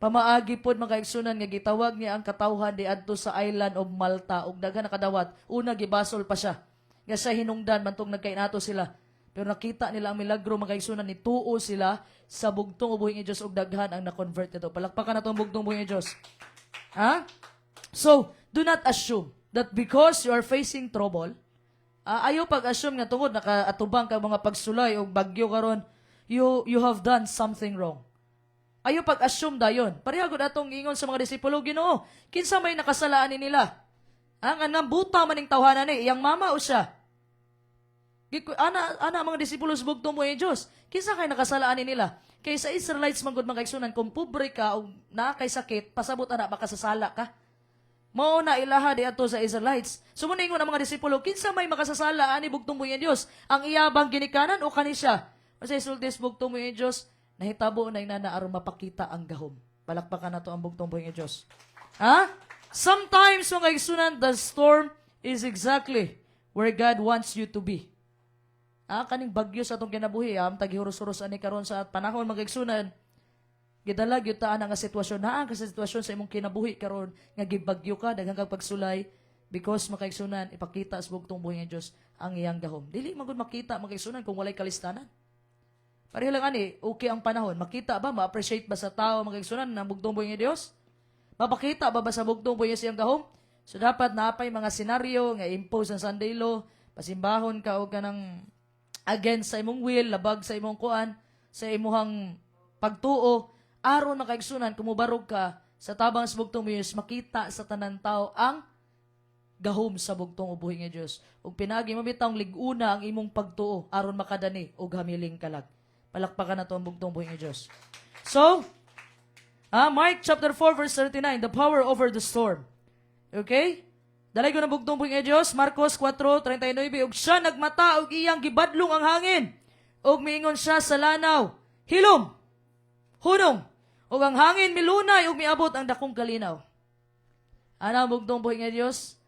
pamaagi pod mga kaigsunan nga gitawag niya ang katawhan diadto sa island of Malta og daghan nakadawat. Una gibasol pa siya. Nga sa hinungdan man tong nagkainato sila. Pero nakita nila ang milagro mga kaigsunan ni tuo sila sa bugtong buhay nga Diyos og daghan ang na-convert nito. Palakpakan nato ang bugtong buhay nga Diyos. So, do not assume that because you are facing trouble, ayaw pag-assume nga tungod nakaatubang ka mga pagsulay o bagyo karon, you have done something wrong. Ayaw pag-assume dayon. Parehagod atong ingon sa mga disipulo, Ginoo, kinsa may nakasalaan ni nila? Ang anang buta maning tawhanan ni iyang mama o siya? Ana mga disipulo sa bugtong buhay ni Diyos. Kinsa kay nakasalaan ni nila? Kay sa Israelites man gud mga kaigsunan, kung pobre ka o naa kay sakit, pasabot ana baka sasala ka. Mao na ilaha di ato sa Israelites. Sumuningon ang mga disipulo, kinsa may makasasala ani bugtong buhay nga Dios? Ang iyabang ginikanan o kani siya? Kasi sultis bugtong buhay nga Dios, nahitabo na inana aron mapakita ang gahom. Palakpakan nato ang bugtong buhay nga Dios. Sometimes mga igsunan, the storm is exactly where God wants you to be. Kaning bagyo sa atong kinabuhi, taghihuros-huros ani karon sa panahon mga igsunan. Gidalag yung taan nga sitwasyon, naa ka sa sitwasyon sa imong kinabuhi karon nga gibagyo ka, daghang kag pagsulay, because makaigsunan, ipakita sa bugtong buhay nga Diyos ang iyang gahom. Dili magud makita makaigsunan kung walay kalistanan. Pareho lang ani, okay ang panahon. Makita ba, ma-appreciate ba sa tao makaigsunan ng bugtong buhay nga Diyos? Mapakita ba sa bugtong buhay sa iyang gahom? So dapat naapay mga senaryo nga impose ang Sunday law, pasimbahon ka o ka ng against sa imong will, labag sa imong kuan. sa imuhang pagtuo aron makaigsunan kumubarog ka sa tabang sa bugtong Diyos makita sa tanan tao ang gahom sa bugtong ubuhi nga Dios ug pinagi mabitaw liguna ang imong pagtuo aron makadani og hamiling kalag. Palakpakan nato ang bugtong ubuhi nga Dios. So, Mark chapter 4 verse 39, the power over the storm. Okay? Dalay ko na bugtong ubuhi nga Dios, Marcos 4:39, ug siya nagmata og iyang gibadlong ang hangin ug miingon siya sa lanaw, hilom, hunong, ug ang hangin milunay ug miabot ang dakong kalinaw. Ana ang bugtong ubuhi nga Dios?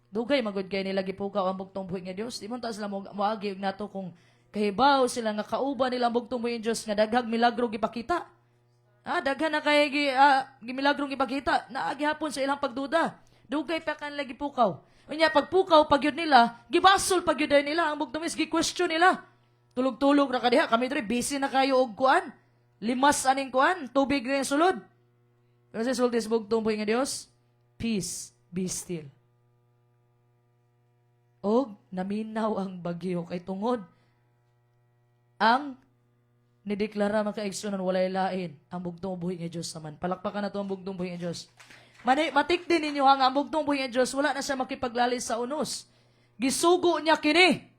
Dugay magud kay nila gipukaw ang bugtong buhi nga Dios. Di man ta sila moagi og nato kung kahibaw sila nga kauban nila ang bugtong buhi nga Dios nga daghang milagro gipakita. Daghan na kay milagro gipakita. Naagihapon sa ilang pagduda. Dugay pa kanila gipukaw. Unya pagpukaw pagyud nila, gibasol pagyud nila ang bugtong buhi, gi-question nila. Tulog-tulog ra kadiha kami diri busy na kayo og kuan. Limas aning kuan, tubig rin sulod. Pero sa sultis bugtong buhi nga Dios, peace, be still. Og naminaw ang bagyo kay tungod ang nideklara makaigsunan walay lain ang bugtong buhi nga Dios naman. Palakpakan na to ang bugtong buhi nga Dios. Matik din ninyo ang bugtong buhi nga Dios wala na siya makipaglalis sa unos. Gisugo niya kini.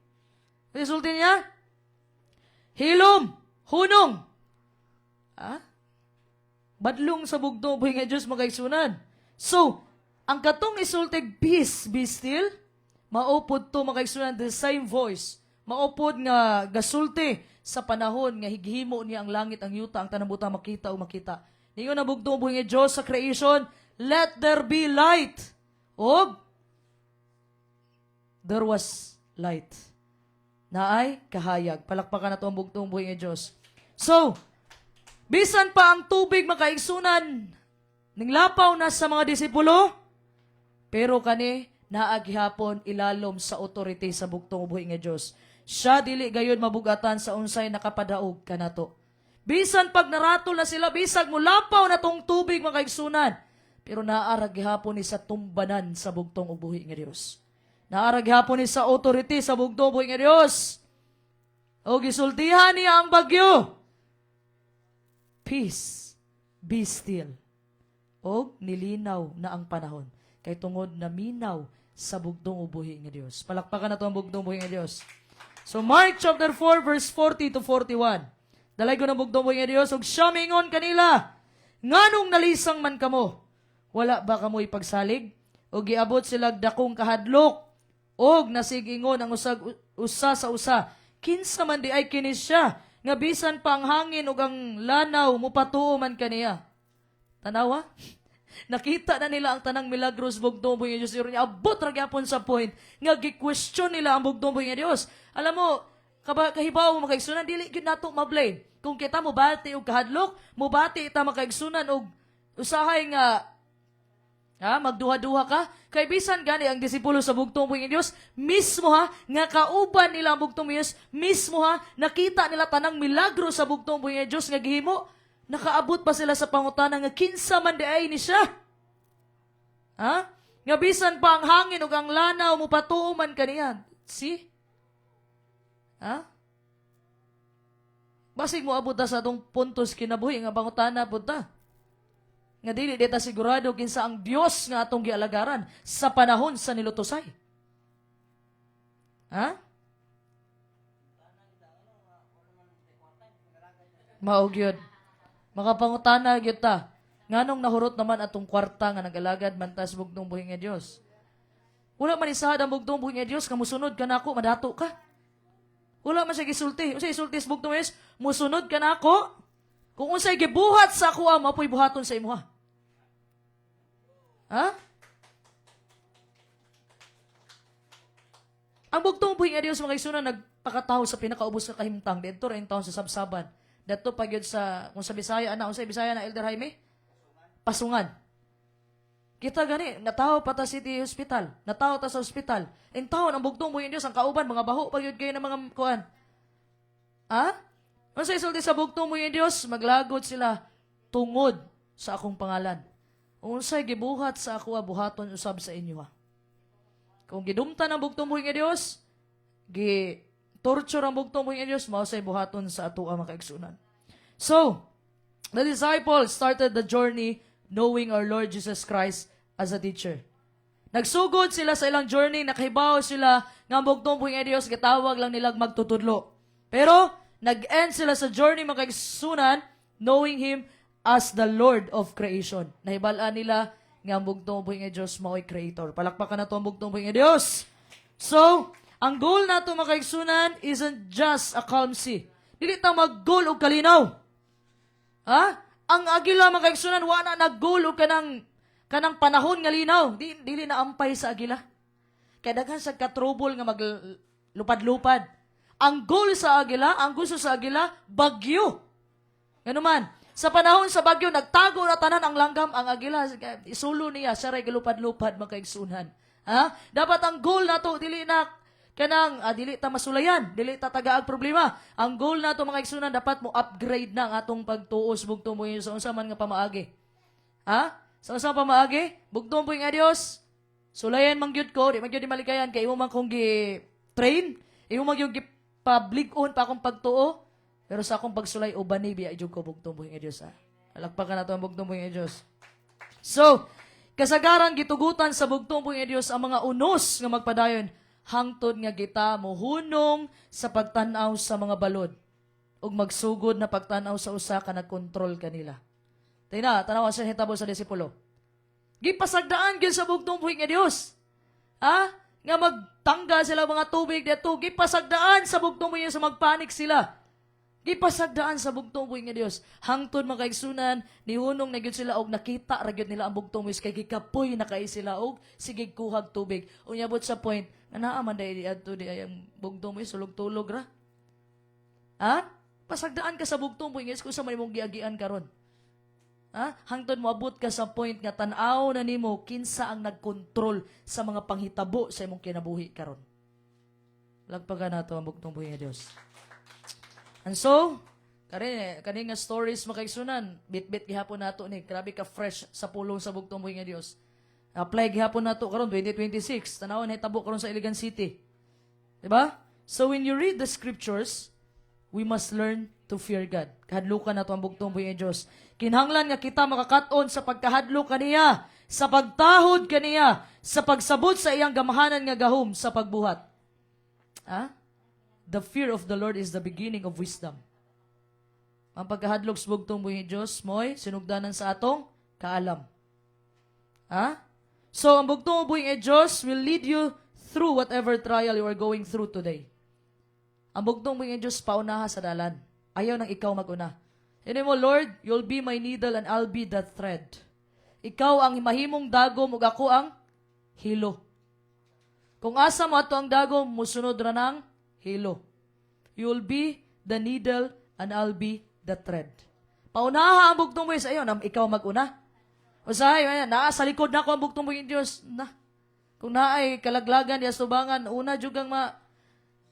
Resulti niya hilom, hunong. Badlong sa bugtong buhi nga Dios makaigsunan. So, ang katong isultig peace, be still, maupod to makaigsunan the same voice. Maupod nga gasulti sa panahon nga highimo niya ang langit, ang yuta, ang tanang buta makita o makita. Ningon na bugtong buhi nga Dios sa creation, let there be light. Og there was light. Naay kahayag. Palakpakan na to ang bugtong buhi nga Dios. So, bisan pa ang tubig makaigsunan ning lapaw na sa mga disipulo, pero kani naagihapon ilalom sa authority sa bugtong ubuhi nga Dios. Siya dili gayon mabugatan sa unsay nakapadaog kanato. Bisan pag naratol na sila, bisag mo lapaw na tong tubig makaigsunan, pero naarag gihapon ni sa tumbanan sa bugtong ubuhi nga Dios. Naarag gihapon ni sa authority sa bugtong ubuhi nga Dios. O gisultihan niya ang bagyo. Peace, be still. O nilinaw na ang panahon. Kay tungod na minaw sa bugtong ubuhi nga Dios. Palakpakan na to ang bugtong ubuhi nga Dios. So Mark chapter 4 verse 40 to 41. Dalay ko ng bugtong ubuhi nga Dios, ug siya mingon kanila, nganong nalisang man kamo? Wala ba kamo ipagsalig? O giabot sila dakong kahadlok, og nasigingon ang usa sa usa. Kinsa man di ay kinis siya, nga bisan pa ang hangin ug ang lanaw mupatuo man kaniya. Tanawa? Nakita na nila ang tanang milagros bugtong buhi nga Dios. Abot ra gyapon sa point nga gi-question nila ang bugtong buhi nga Dios. Alam mo, kahibaw mo makaigsunan, dili gyud nato ma-blame. Kung kita mo bati og kahadlok, mo bati ita makaigsunan og usahay nga magduha-duha ka. Kay bisan gani ang disipulo sa bugtong buhi nga Dios, mismo nga kauban nila ang bugtong buhi nga Dios, mismo nakita nila tanang milagro sa bugtong buhi nga Dios nga gihimo. Nakaabot pa sila sa pangutana nga kinsa man di ay ni siya. Nga bisan pa ang hangin ug ang lanaw mo patuo man kaniya. See? Basig mo abot sa atong puntos kinabuhi nga pangutana pud ta. Nga dili dita sigurado kinsa ang Dios nga atong gialagaran sa panahon sa nilutosay. Maog yun. Makapangutana gyud ta. Nganong nahurot naman atong kwarta nga nagalagad man tas bugtong buhi nga Dios. Wala man isahad ang bugtong buhi nga Dios kamusunod ka nako madato ka. Wala man siya gisulti. Unsay isulti sa bugtong Dios? Musunod ka nako. Kung unsay gibuhat sa ako mapoy buhaton sa imuha. Ang bugtong buhi nga Dios mga igsunan nagpakataho sa pinakaubos ka kahimtang didto ra taon sa sabsaban. Dato pa gyud sa kung sa Bisaya na, unsay Bisaya na Elder Jaime? Pasungan. Kita gani, natawo pa ta City Hospital, natawo ta sa hospital. En taon ang bugtong buhi Dios ang kauban mga baho pa gyud kayo ng mga kuan. Unsay isulti sa bugtong buhi Dios? Maglagod sila tungod sa akong pangalan. Unsay gibuhat sa ako buhaton usab sa inyo Kung gidumtan ang bugtong buhi Dios, torture ang bugtong buhi nga Dios, mao say buhaton sa ato ang makaigsunan. So, the disciples started the journey knowing our Lord Jesus Christ as a teacher. Nagsugod sila sa ilang journey, nakahibaw sila nga bugtong buhing Diyos, gitawag lang nilang magtutudlo. Pero, nag-end sila sa journey makagsunan, knowing Him as the Lord of creation. Nahibalaan nila nga ang bugtong buhing Diyos mao'y creator. Palakpakan na to ang bugtong buhing Diyos. So, ang goal nato makaigsunan isn't just a calm sea. Dili ta mag-goal og kalinaw. Ha? Ang agila makaigsunan wala nag-goal og kanang panahon nga linaw. Dili na ampay sa agila. Kaya daghan sa katrubol nga maglupad-lupad. Ang goal sa agila, ang gusto sa agila, bagyo. Ano man, sa panahon sa bagyo, nagtago na tanan ang langgam, ang agila, isulo niya, siya ray galupad-lupad, makaigsunan. Ha? Dapat ang goal na to, dili na, dili ta masulayan, dili ta tagaag problema. Ang goal na to, mga igsunan, dapat mo upgrade na ang atong pagtuos, bugtong mo yun sa unsa man nga pamaagi. Ha? Sa unsa pamaagi? Bugtong po yung Diyos. Sulayan mangyud ko, di mangyud di malikayan, kay imo man kong gi-train, imo man yung gi-public-on pa akong pagtuo, pero sa akong pagsulay, ubani biya ijog ko bugtong buhing Diyos. Alagpakan na ito ang bugtong buhing Diyos. So, kasagaran gitugutan sa bugtong buhing Diyos ang mga unos nga magpadayon, hangtod nga kita mohunong sa pagtanaw sa mga balod, ug magsugod na pagtanaw sa usa ka nagkontrol kanila. Tanawa sa hitabo sa disipulo. Gipasagdaan gyud sa bugtong buhing Diyos. Nga magtangga sila mga tubig dito, gipasagdaan sa bugtong buhing sa magpanik sila. Gipasagdaan sa bugtong buhing Diyos. Hangtod makaigsunan, nihunong na gyud sila og nakita ra gyud nila ang bugtong buhing kay gikapoy na kay sila og sige kuhag tubig. Unyabot sa point, naa man dai adto di ang bugtong buhing sulog-tulog ra. Pasagdaan ka sa bugtong buhing kung sa may mong giagian karon. Hangtod moabot ka sa point nga tan-aw na nimo kinsa ang nagkontrol sa mga panghitabo sa imong kinabuhi karon. Lagpagan nato ang bugtong buhing Diyos. And so, kani nga stories makaigsunan, bit-bit gihapon nato ni, grabe ka fresh sa pulong sa bugtong buhing Diyos. Apply gihapon nato karon 2026, tanawon hitabo karon sa Iligan City. Diba? So when you read the scriptures, we must learn to fear God. Kahadlukan nato ang bugtong buhing Diyos. Kinahanglan nga kita makakaton sa pagkahadlok kaniya, sa pagtahod kaniya, sa pagsabot sa iyang gamahanan nga gahom sa pagbuhat. The fear of the Lord is the beginning of wisdom. Ang pagkahadlok sa bugtong buhing Diyos, mo'y sinugdanan sa atong kaalam. So, ang bugtong buhing Diyos will lead you through whatever trial you are going through today. Ang bugtong buhing Diyos, paunaha sa dalan. Ayaw nang ikaw maguna. Yan mo, Lord, you'll be my needle and I'll be the thread. Ikaw ang mahimong dagom ug ako ang hilo. Kung asa mo ato ang dagom, musunod ra ng hilo. You'll be the needle and I'll be the thread. Paunaha ang bugtong buhing sa iyo, ikaw maguna. Usahay, naa sa likod na ko ang bugtong buhing Diyos. Kung naay kalaglagan, yasubangan, una jugang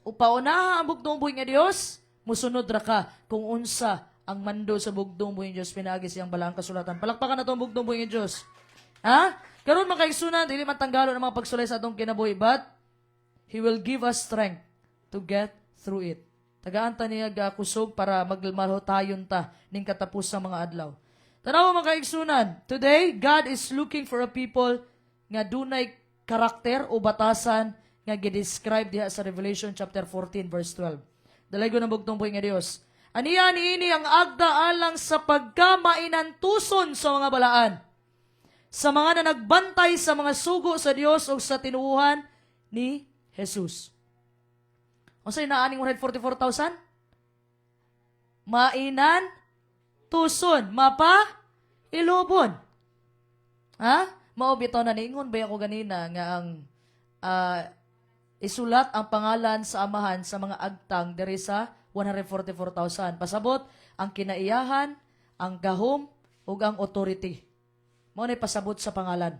paunaha ang bugtong buhing Diyos, musunod ra ka kung unsa ang mando sa bugtong buhing Diyos, pinagi siyang balang kasulatan. Palakpakan na ito ang bugtong buhing Diyos. Karon makaigsunan, dili man tanggalo ng mga pagsulay sa atong kinabuhi, but He will give us strength to get through it. Tagaan ta niya kusog para magmalhotayon ta ning katapos sa mga adlaw. Tanaw mga kaigsunan, today God is looking for a people nga dunay karakter o batasan nga gi-describe diha sa Revelation chapter 14 verse 12. Dalaygo ng bugtong buhing Diyos. Aniya niini ang agda alang sa pagkamainantuson sa mga balaan, sa mga na nagbantay sa mga sugo sa Dios o sa tinuuhan ni Jesus. O sa'yo na aning 144,000? Mainan, tuson, mapa, ilubon. Maobito na niingon ba ako ganina nga ang isulat ang pangalan sa amahan sa mga agtang diri sa 144,000. Pasabot ang kinaiyahan, ang gahom, ug ang authority. Mao nay pasabot sa pangalan.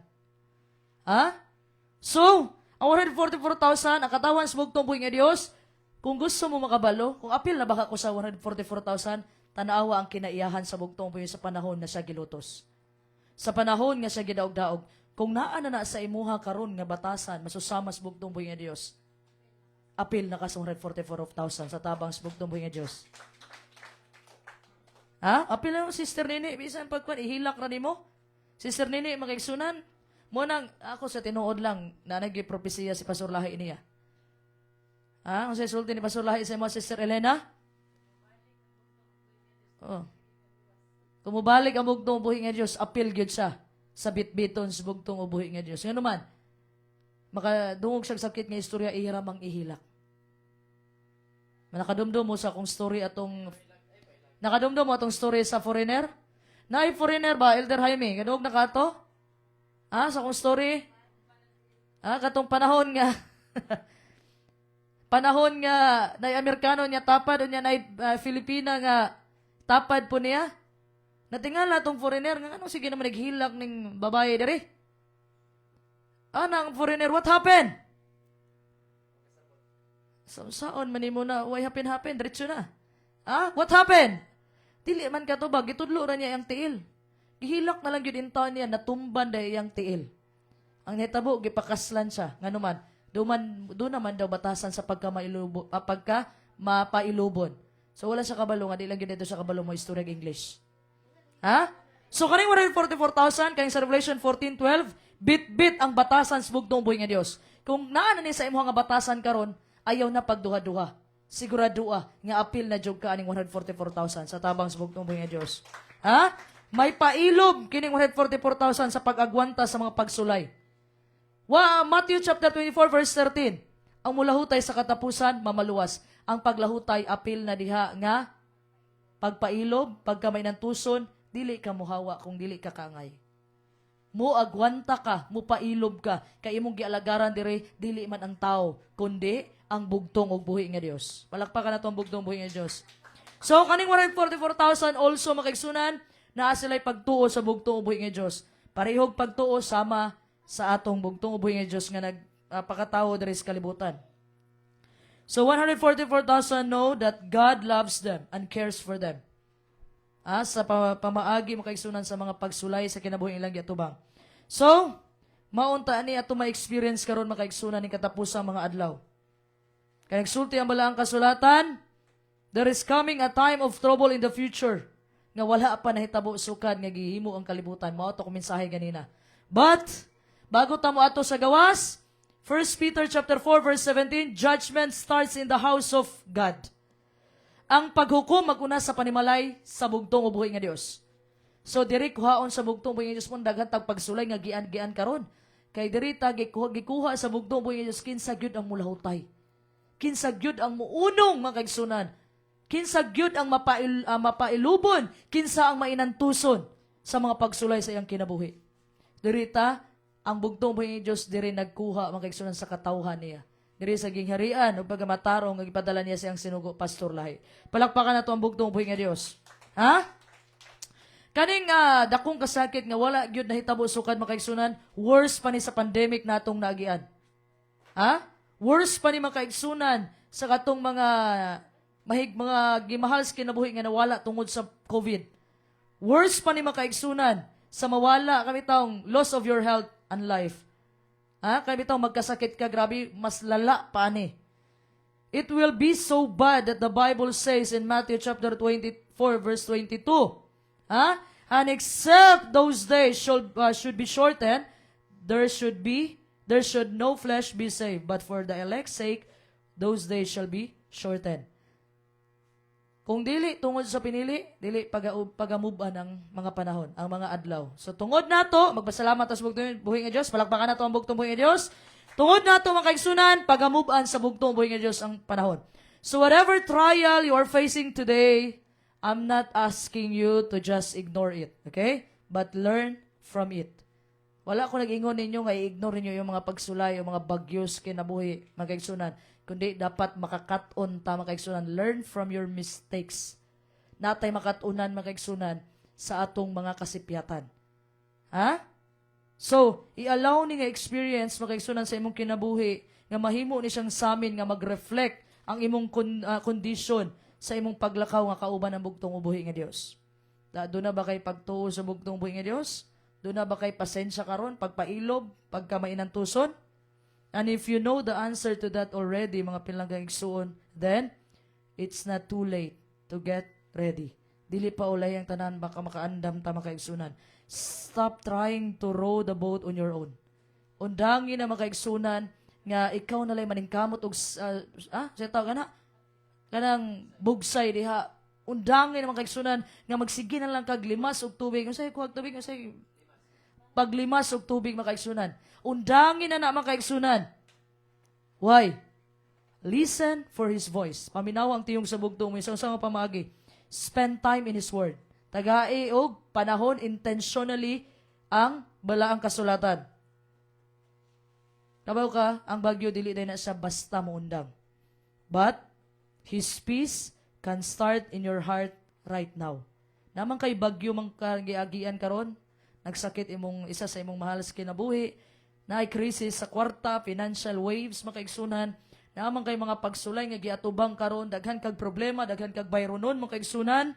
So, ang 144,000 ang katawan sa bugtong buhing Diyos. Kung gusto mo makabalo, kung apil na baka ko sa 144,000, tanawa ang kinaiyahan sa bugtong buhing sa panahon na siya gilutos. Sa panahon nga siya gidaog-daog, kung naa na sa imuha karon nga batasan, masusama sa bugtong buhing Diyos, apil na ka sa 144,000 sa tabang sa bugtong buhing Diyos. Ha? Apil na yung Sister Nini, bisan pagkuan, ihilak na nimo. Sister Nini, makigsunan. Mo nang, ako sa tinuod lang, na nagipropesiya si Pastor Lahi niya. Ha? Kung sa isulti ni Pastor Lahi sa mo, Sister Elena? Oh. Kumubalik ang bugtong ubuhi nga Diyos, apil gyud siya sa bitbiton sa bugtong ubuhi nga Diyos. Nga naman, makadungog siya sakit nga istorya, ihiram ang ihilak. Nakadumdum mo sa akong story atong nakadumdum mo atong story sa foreigner? Naay foreigner ba, Elder Jaime? Kadugog na ka to? Ha? Sa akong story? Ha? Katong panahon nga panahon nga na Amerikano niya tapad o niya na Filipina nga tapad po niya. Natingala tong foreigner nga ano sige naman naghilak ning babae diri. Anang foreigner, what happened? Saon man nimo na why happen diretso na. Ah, what happened? Dili man katubag gitudlo ra niya ang tiil. Gihilak na lang gyud intaw niya natumban day iyang tiil. Ang hitabo gipakaslan siya nganuman do naman daw batasan sa pagka mapailubon. So wala sa kabalo nga di lang gyud dito sa kabalo mo istorya English. Ha? So kaning 144,000 kayong sa Revelation 14:12 bit-bit ang batasan sa bugtong buhi nga Dios. Kung naa na ni sa imong nga batasan karon ayaw na pagduha-duha. Siguradua nga apil na jud ka aning 144,000 sa tabang sa bugtong buhi nga Dios. Ha? May pailob kining 144,000 sa pag-agwanta sa mga pagsulay. Matthew chapter 24 verse 13. Ang mulahutay sa katapusan mamaluwas. Ang paglahutay apil na diha nga pagpailob, pagkamay ng tuson, dili ka muhawa kung dili ka kaangay. Mo agwanta ka, mo pailob ka, kay imong gialagaran dire dili man ang tao, kundi ang bugtong ug buhi nga Dios. Palakpakan nato ang bugtong buhi nga Dios. So kaning 144,000 also makigsunan naa sila'y pagtuo sa bugtong ug buhi nga Dios. Parehog pagtuo sama sa atong bugtong ug buhi nga Dios nga nagpakatawo dire sa kalibutan. So 144,000 know that God loves them and cares for them. Sa pamaagi makaigsunan sa mga pagsulay sa kinabuhi ilang giatubang. So, maunta ni ato ma-experience karon makaigsunan ni katapusang mga adlaw. Kaya nagsulti ang balaang kasulatan, there is coming a time of trouble in the future nga wala pa nahitabo sukad nga gihimo ang kalibutan. Mao to kumensahe ganina. But bago ta mo ato sa gawas, 1 Peter chapter 4 verse 17, judgment starts in the house of God. Ang paghukom maguna sa panimalay sa bugtong ubuhi nga Dios. So diri kuhaon sa bugtong ubuhi nga Dios mon daghan tag pagsulay nga gian karon. Kay diri ta gikuha sa bugtong ubuhi nga Dios kinsa gyud ang mulahutay. Kinsa gyud ang muunong makaigsunan. Kinsa gyud ang mapailubon, kinsa ang mainantuson sa mga pagsulay sa iyang kinabuhi. Diri ta ang bugtong buhi nga Dios diri nagkuha makaigsunan sa katawhan niya. Diri sa gingharian ug pagamatarong nga ipadala niya siyang sinugo Pastor Lahi. Palakpakan nato ang bugtong buhi nga Dios. Ha? Kaning dakong kasakit nga wala gyud nahitabo sukad makaigsunan, worse pa ni sa pandemic natong naagian. Ha? Worse pa ni makaigsunan sa katong mga gimahal sa kinabuhi nga nawala tungod sa COVID. Worse pa ni makaigsunan sa mawala kami taong loss of your health and life. Kaya bitaw magkasakit ka, grabe, mas lala pa ni. It will be so bad that the Bible says in Matthew chapter 24 verse 22. And except those days should be shortened, there should no flesh be saved, but for the elect's sake, those days shall be shortened. Kung dili tungod sa pinili, dili pagamuban ang mga panahon, ang mga adlaw. So tungod nato, magpasalamat sa bugtong buhi nga Dios, palakpakan nato ang bugtong buhi nga Dios. Tungod nato makaigsunan, pagamuban sa bugtong buhi nga Dios ang panahon. So whatever trial you are facing today, I'm not asking you to just ignore it, okay? But learn from it. Wala ko nag-ingon ninyo nga i-ignore niyo yung mga pagsulay, yung mga bagyos kinabuhi, makaigsunan. Kundi dapat makakaton ta makaigsunan. Learn from your mistakes. Natay makatunan makaigsunan sa atong mga kasipyatan. So, i-allow ni nga experience makaigsunan sa imong kinabuhi nga mahimo ni siyang samin nga mag-reflect ang imong condition sa imong paglakaw nga kauban ng bugtong ubuhi nga Dios. Doon na ba kay pagtuo sa bugtong ubuhi nga Dios? Doon na ba kay pasensya karon, pagpailob, pagkamainan tuson? And if you know the answer to that already, mga pinanggang igsuon, then it's not too late to get ready. Dili pa ulay ang tanan, baka makaandam ta makaigsunan. Stop trying to row the boat on your own. Undangi na makaigsunan nga ikaw na lang maningkamot og sa tawag na kanang bugsay diha. Undangi na makaigsunan nga magsige na lang kag limas og tubig. Unsay kuhag tubig, unsay paglimas og tubig makaigsunan. Undangi na makaigsunan. Why? Listen for His voice. Paminaw ang tiyong sa bugtong mo. Isang nga pamagi. Spend time in His Word. Tagai og panahon intentionally ang balaang kasulatan. Kabaw ka, ang bagyo dili day na siya basta muundang. But, His peace can start in your heart right now. Naman kay bagyo mang kagiagian karon, nagsakit imong isa sa imong mahal sa kinabuhi, na ay krisis sa kwarta, financial waves, makaigsunan, naman kay mga pagsulay nga giatubang karon, daghan kag problema, daghan kag bayronon, makaigsunan,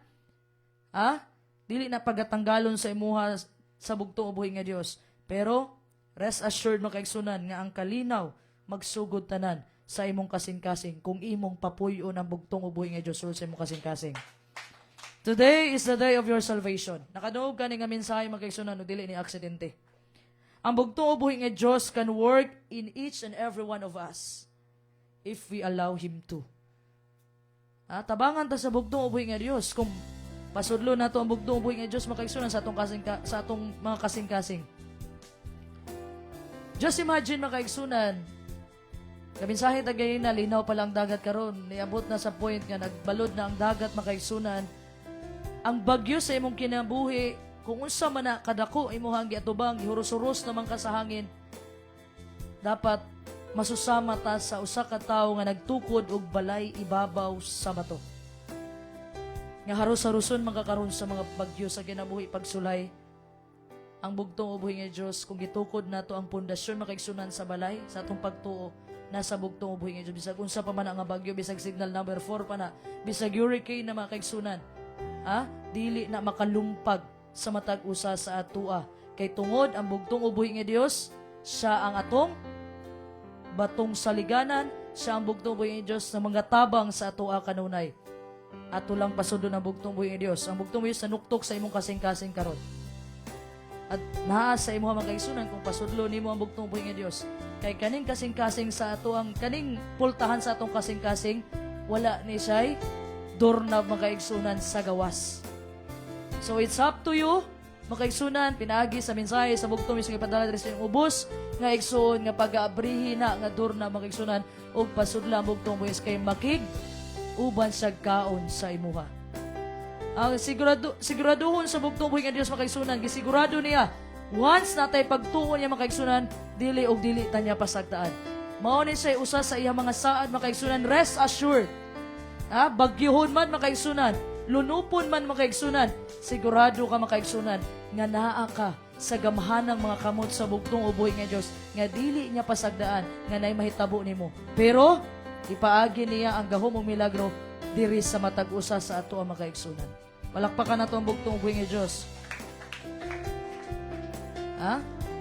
dili na pagatanggalon sa imuha sa bugtong ubuhi nga Dios. Pero, rest assured makaigsunan nga ang kalinaw magsugod tanan sa imong kasing-kasing kung imong papuyon ang bugtong ubuhi nga Dios sa imong kasing-kasing. Today is the day of your salvation. Nakaduog ka ni nga mensahe makaigsunan no dili ni aksidente. Ang bugtong ubuhi nga Dios can work in each and every one of us if we allow Him to. Tabangan ta sa bugtong ubuhi nga Dios kung pasudlo nato ang bugtong ubuhi nga Dios makaigsunan sa atong mga kasing-kasing. Just imagine makaigsunan, kaminsahe tagay na linaw pa lang dagat karon, niabot na sa point nga nagbalod na ang dagat makaigsunan. Ang bagyo sa imong kinabuhi, kung unsa man na kadako imong giatubang, gihuros-huros naman ka sa hangin, dapat masusama ta sa usa ka tawo nga nagtukod og balay ibabaw sa bato. Nga haros-haroson magkakaroon sa mga bagyo sa kinabuhi pagsulay. Ang bugtong ubuhi nga Dios kung gitukod nato ang pundasyon makaigsunan sa balay sa atong pagtuo nasa bugtong ubuhi nga Dios bisag unsa pa man ang bagyo, bisag signal number 4 pa na, bisag hurricane na makaigsunan. Dili na makalumpag sa matag usa sa atua kay tungod ang bugtong ubuhi nga Dios siya ang atong batong saliganan, siya ang bugtong ubuhi nga Dios na mga tabang sa atua kanunay. Ato lang pasudlo ng bugtong ubuhi nga Dios. Ang bugtong ubuhi sa nuktok sa imong kasing-kasing karon. At naa sa imo makaigsunan kung pasudlo nimo ang bugtong ubuhi nga Dios. Kay kaning kasing-kasing sa ato ang kaning pultahan sa atong kasing-kasing wala ni siya'y doorknob makaigsunan sa gawas. So it's up to you makaigsunan pinaagi sa mensahe sa bugtong isang ipadala diri sa ubos nga igsuon nga pag-aabrihi na nga doorknob makaigsunan og pasudla ang bugtong buhis kay makig uban sa kaon sa imuha. Ang siguraduhon sa bugtong buhi nga Dios makaigsunan, gisigurado niya once natay pagtuon niya makaigsunan, dili og dili ta niya pasagtaan. Mao ni say usa sa iyang mga saad makaigsunan, rest assured. Bagyohon man makaigsunan, lunupon man makaigsunan, sigurado ka makaigsunan nga naa ka sa gamhanang mga kamot sa bugtong ubuhi nga Dios nga dili niya pasagdaan nga nay mahitabo nimo. Pero ipaagi niya ang gahom og milagro diri sa matag usa sa ato ang makaigsunan. Palakpakan nato ang bugtong ubuhi nga Dios.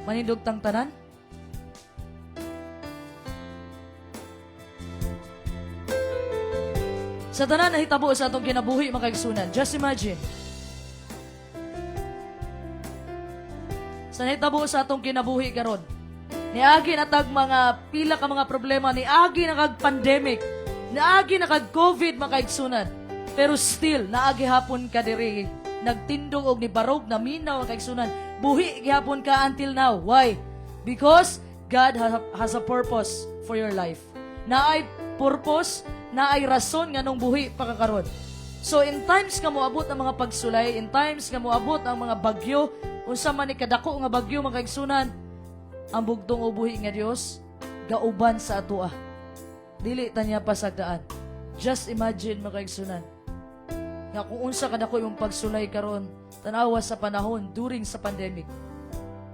Manindog tang tanan. Sa tanan nahitabo sa atong kinabuhi makaigsunan. Just imagine. Sa nahitabo sa atong kinabuhi karon. Niagi na tag mga pila ka mga problema, niagi na kag pandemic, niagi na kag COVID makaigsunan. Pero still naagi hapon ka diri nagtindog og nibarog na minaw makaigsunan. Buhi gihapon ka until now. Why? Because God has a purpose for your life. Naay purpose, naay rason nga nung buhi pa kakaron. So in times nga moabot ang mga pagsulay, in times nga moabot ang mga bagyo, unsa man ni kadako nga bagyo makaigsunan, ang bugtong ubuhi nga Dios gauban sa atoa. Dili ta niya pasagdaan. Just imagine makaigsunan nga kung unsa kadako yung pagsulay karon, tanawa sa panahon during sa pandemic.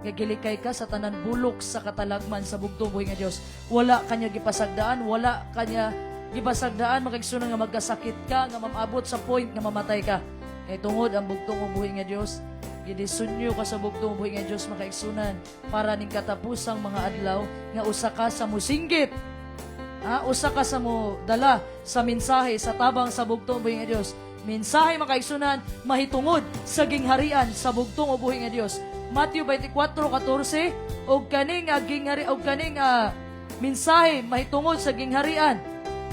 Gagilikay ka sa tanan bulok sa katalagman sa bugtong ubuhi nga Dios. Wala kanya gipasagdaan, wala kanya gipasagdaan makaigsunan nga magkasakit ka, nga mamabot sa point nga mamatay ka. Kay tungod ang bugtong ubuhi nga Dios, gidisunyo ka sa bugtong ubuhi nga Dios makaigsunan para ning katapusang mga adlaw nga usa ka sa musinggit. Usa ka sa mo dala sa mensahe sa tabang sa bugtong ubuhi nga Dios Mensahe makaigsunan mahitungod sa gingharian sa bugtong ubuhi nga Dios. Matthew 24:14 og kaning ginghari og kaning mensahe mahitungod sa gingharian.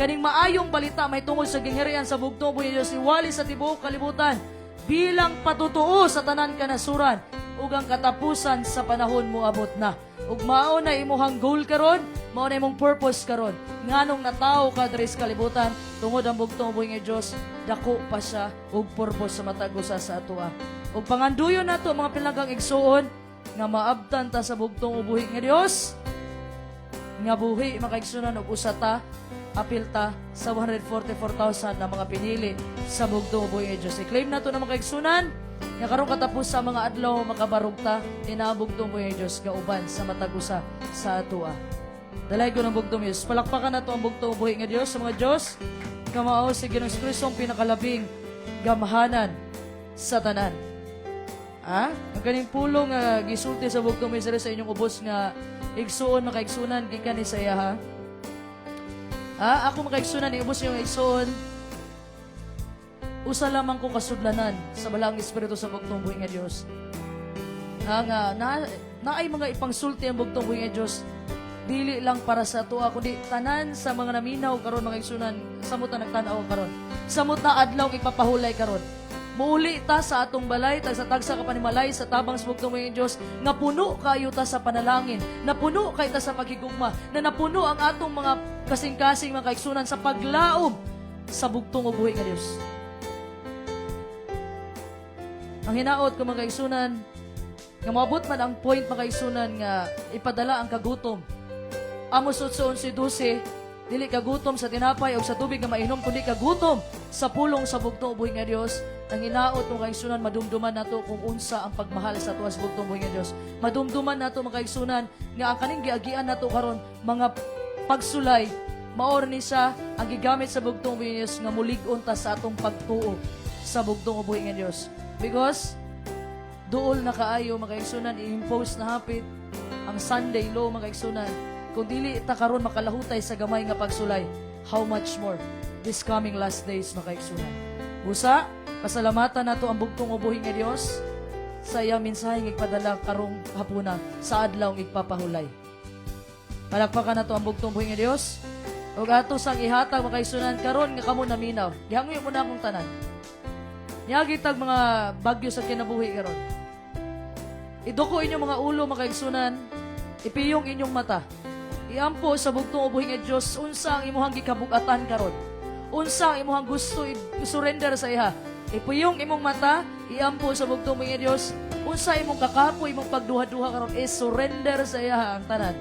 Kaning maayong balita mahitungod sa gingharian sa bugtong ubuhi nga Dios iwali sa tibuok kalibutan bilang patutuo sa tanan kanasuran ug ang katapusan sa panahon moabot na. Ug mao na imuhang goal karon, mao na imong purpose karon. Nganong natawo ka diri sa kalibutan tungod ang bugtong ubuhi nga Dios, dako pa siya ug purpose sa matag usa sa atoa. Ug panganduyon nato mga pinanggang igsuon nga maabtan ta sa bugtong ubuhi nga Dios nga buhi makaigsunan og usa ta apil ta sa 144,000 na mga pinili sa bugtong ubuhi nga Dios. I-claim nato na makaigsunan nga karong katapos sa mga adlaw makabarog ta inabugtong ubuhi nga Dios nga uban sa matag usa sa atoa. Dalay ko ng bugtong Diyos. Palakpakan nato ang bugtong ubuhi nga Diyos sa mga Diyos. Kamao si Ginoong Kristong pinakalabing gamahanan sa tanan. Ang kaning pulong gisulti sa bugtong Diyos sa inyong ubos nga igsuon makaigsunan gikan ni sa iya ha. Ako makaigsunan ubos yung igsuon. Usa lamang ko kasudlanan sa balang espiritu sa bugtong ubuhi nga Diyos. Naay mga ipangsulti ang bugtong ubuhi nga Diyos. Dili lang para sa tuwa kundi tanan sa mga naminaw karon mga igsunan samot na nagtan-aw karon samot na adlaw ipapahulay karon muuli ta sa atong balay tagsa-tagsa ka panimalay sa tabang sa bugtong mga Dios nga puno kayo ta sa panalangin na puno kay ta sa pagigugma na napuno ang atong mga kasing-kasing mga kaigsunan sa paglaom sa bugtong ubuhi nga Dios. Ang hinaot ko mga kaigsunan nga moabot man ang point mga kaigsunan nga ipadala ang kagutom. Amos 8:11, dili kagutom sa tinapay o sa tubig nga mainom, kundi kagutom sa pulong sa bugtong ubuhi nga Dios. Ang hinaot mo kaigsunan, madumduman nato kung unsa ang pagmahal sa tuwas bugtong ubuhi nga Dios. Madumduman nato mga kaigsunan nga ang kaning giagian nato karon mga pagsulay, maor ni siya ang gigamit sa bugtong ubuhi nga Dios nga mulig-on ta sa atong pagtuo sa bugtong ubuhi nga Dios. Because duol na kaayo mga kaigsunan i-impose na hapit ang Sunday law mga kaigsunan. Kung dili ta karon makalahutay sa gamay nga pagsulay, how much more this coming last days makaigsunan. Busa, pasalamatan nato ang bugtong ubuhi nga Dios sa iyang mensahe nga ipadala karong hapuna sa adlaw nga igpapahulay. Palakpakan nato ang bugtong ubuhi nga Dios. Ug ato sang ihatag makaigsunan karon nga kamo naminaw. Gihangoy mo na akong tanan. Niyagitag mga bagyo sa kinabuhi karon. Iduko inyong mga ulo makaigsunan, ipiyong inyong mata. Iampo sa bugtong ubuhi nga Dios unsa ang imuhang gikabug-atan karon. Unsa ang imuhang gusto i-surrender sa iha. Ipuyong imong mata, iampo sa bugtong ubuhi nga Dios. Unsa imong kakapo, imong pagduha-duha karon i-surrender sa iha ang tanan.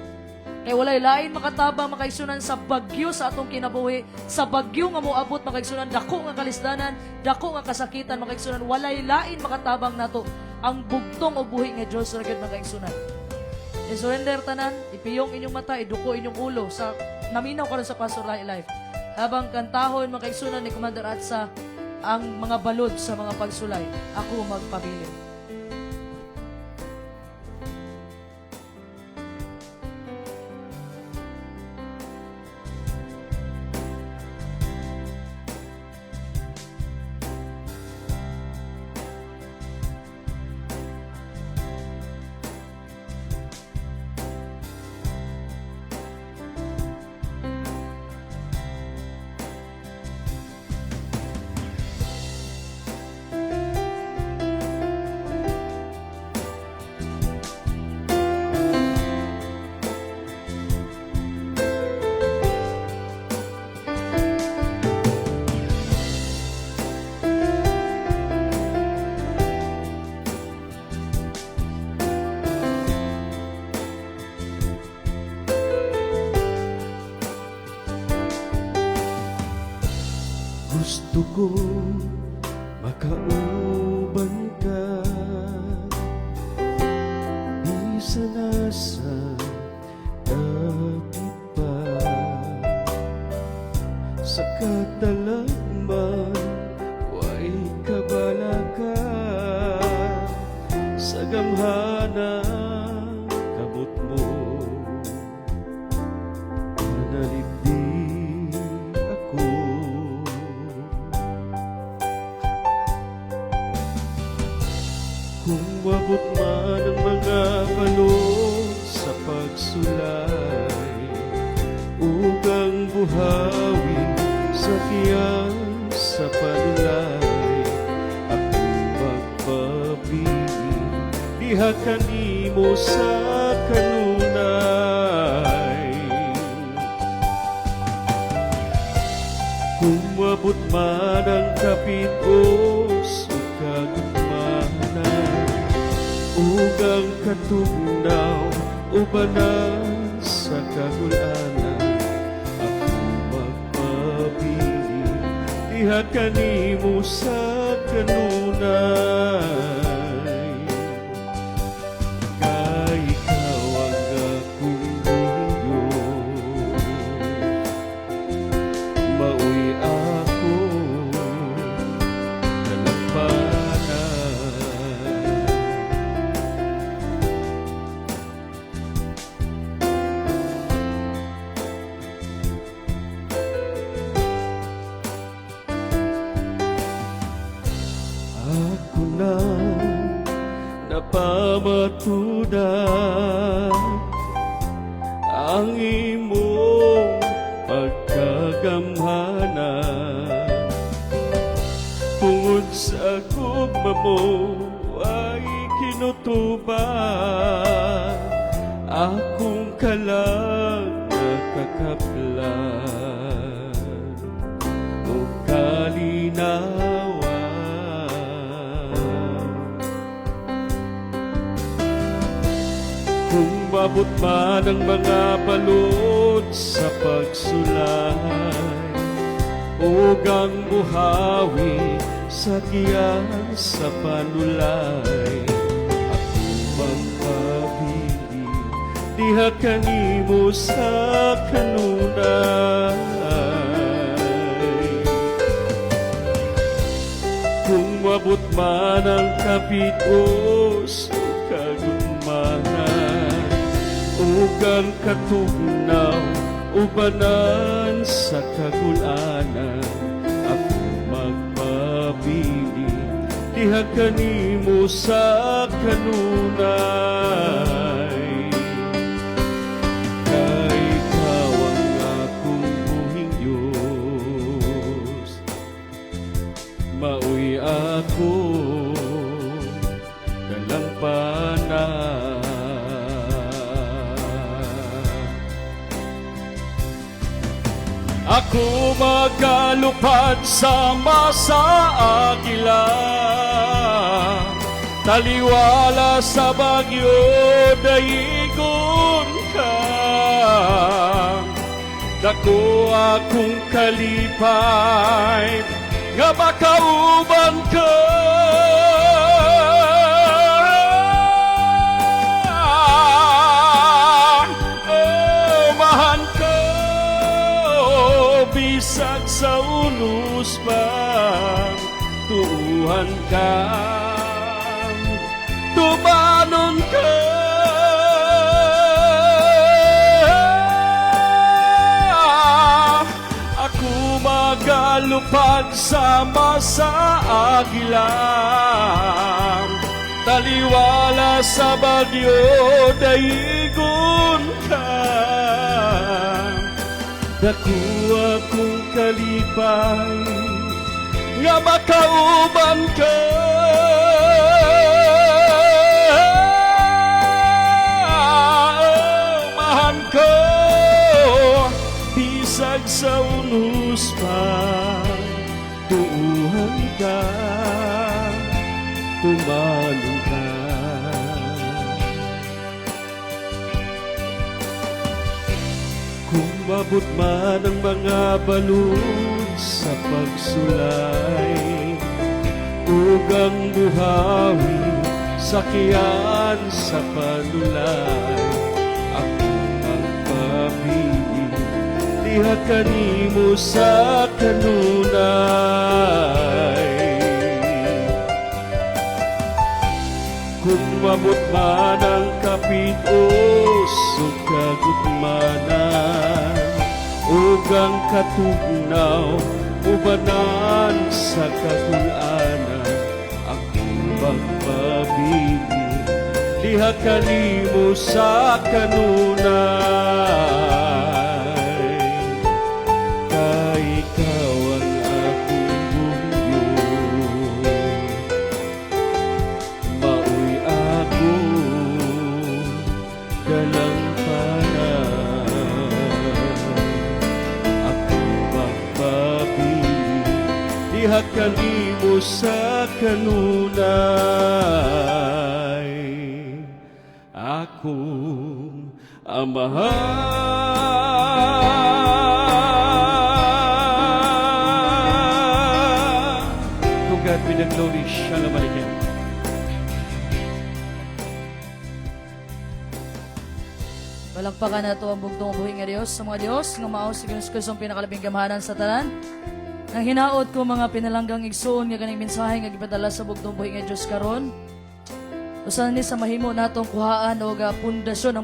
Kay walay lain makatabang makaigsunan sa bagyo sa atong kinabuhi, sa bagyo nga moabot makaigsunan dako nga kalisdanan, dako nga kasakitan makaigsunan, walay lain makatabang nato ang bugtong ubuhi nga Dios ra gyud makaigsunan. I-surrender tanan, ipiyong inyong mata, iduko inyong ulo sa naminaw karon sa Pastor Life. Habang kantahon makaigsunan ni Commander Atsa ang mga balod sa mga pagsulay, ako magpabilin. Gusto ko makauban ka, bisa nasa dapit pa, sa katalagman way kabalaka, sa gamhana kamot mo manalipdi ako. Umabot man ang mga balon sa pagsulay, ugang buhawi sa tiyan sa panulay, ako magpabili, diha kanimo sa kanunay. Kung mabot man ang kapit-os o kagutmanan, ugang katugnaw ubanan sa kagulanan, ako magpabili, diha kanimo sa kanunay. Kay ikaw ang akong Diyos, maoy ako nalampanan. Ako na napamatudan ang imong pagkagamhanan, tungod sa gugma mo ay kinutuban, akong kalang nakakaplan o kalinawan. Kung mabot man ang mga balod sa pagsulay, ugang buhawi sa tiyan sa panulay, ako magpabili, diha kanimo sa kanunay. Kung mabot man ang kapit-os o kagutmanan, ugang katugnaw ubanan sa kagulanan, ako magpabili, diha kanimo sa kanunay. Kay ikaw ang akong buhing Diyos, maoy ako nalampanan. Ako magalupad sa masa agila, taliwala sa bagyo daigon ka. Dako akong kalipay, nga makauban ka. Bisag sa unos pa, tuuhan ka, tumanon ka. Ako magalupad sa masa agilang, taliwala sa bagyo daigon ka. Dako akong kalipay, nga makauban ka. Mahan ko, bisag sa unos pa, tuuhan ka, tumalong ka. Kung mabot man ang mga balud sa pagsulay, ugang buhawi sa kiyan sa panulay, ako magpabili, diha kanimo sa kanunay. Kung mabot man ang kapit-os o kagutmanan, ugang katugnaw ubanan sa kagulanan, ako magpabili, diha kanimo sa kanunay. Kay ikaw ang akong buhyo, maoy ako kalampanan. Akong magpabili diha kanimo sa kanunay. Akong amahan. To God be the glory. Shalom Aleichem. Palakpakan na ito ang bugtong buhay nga Diyos sa mga Diyos nga mao sa kusong pinakalabing gamahanan sa tanan. Nang hinaot ko mga pinalanggang igsoon nga kaning mensahe nga gipadala sa bugtong buhay nga Diyos karon. Usan ni sa mahimo natong kuhaan o pundasyon ang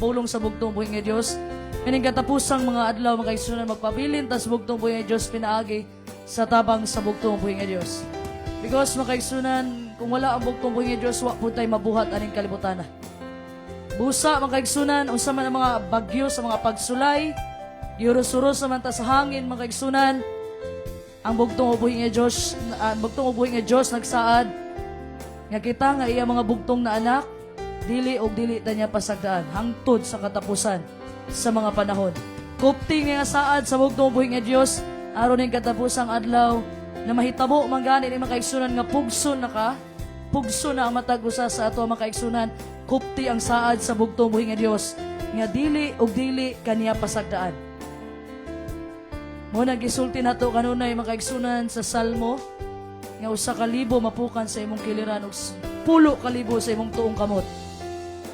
pulong sa bugtong buhay nga Diyos. Kaning katapusang mga adlaw mga igsoon magpabilin tas bugtong buhay nga Diyos pinaagi sa tabang sa bugtong buhay nga Diyos. Because mga igsunan, kung wala ang bugtong buhay nga Diyos, wa po tayo mabuhat aning kalibutan. Busa mga kaigsunan, unsa man ang mga bagyo sa mga pagsulay, giurus-urus naman ta sa hangin mga kaigsunan, ang bugtong ubuhi nga Diyos, nagsaad, nga kita nga iya mga bugtong na anak, dili og dili ta niya pasagdaan, hangtod sa katapusan sa mga panahon. Kupting nga saad sa bugtong ubuhi nga Diyos, aron ning katapusang adlaw, na mahitabo manggani ni mga kaigsunan nga pugso na ang matag usa sa ato mga kaigsunan, kupti ang saad sa bugtong buhi nga Dios nga dili og dili kaniya pasagdaan. Mo nagisulti nato kanunay mga kaigsunan sa Salmo nga 1,000 mapukan sa imong kiliran ug 10,000 sa imong tuong kamot.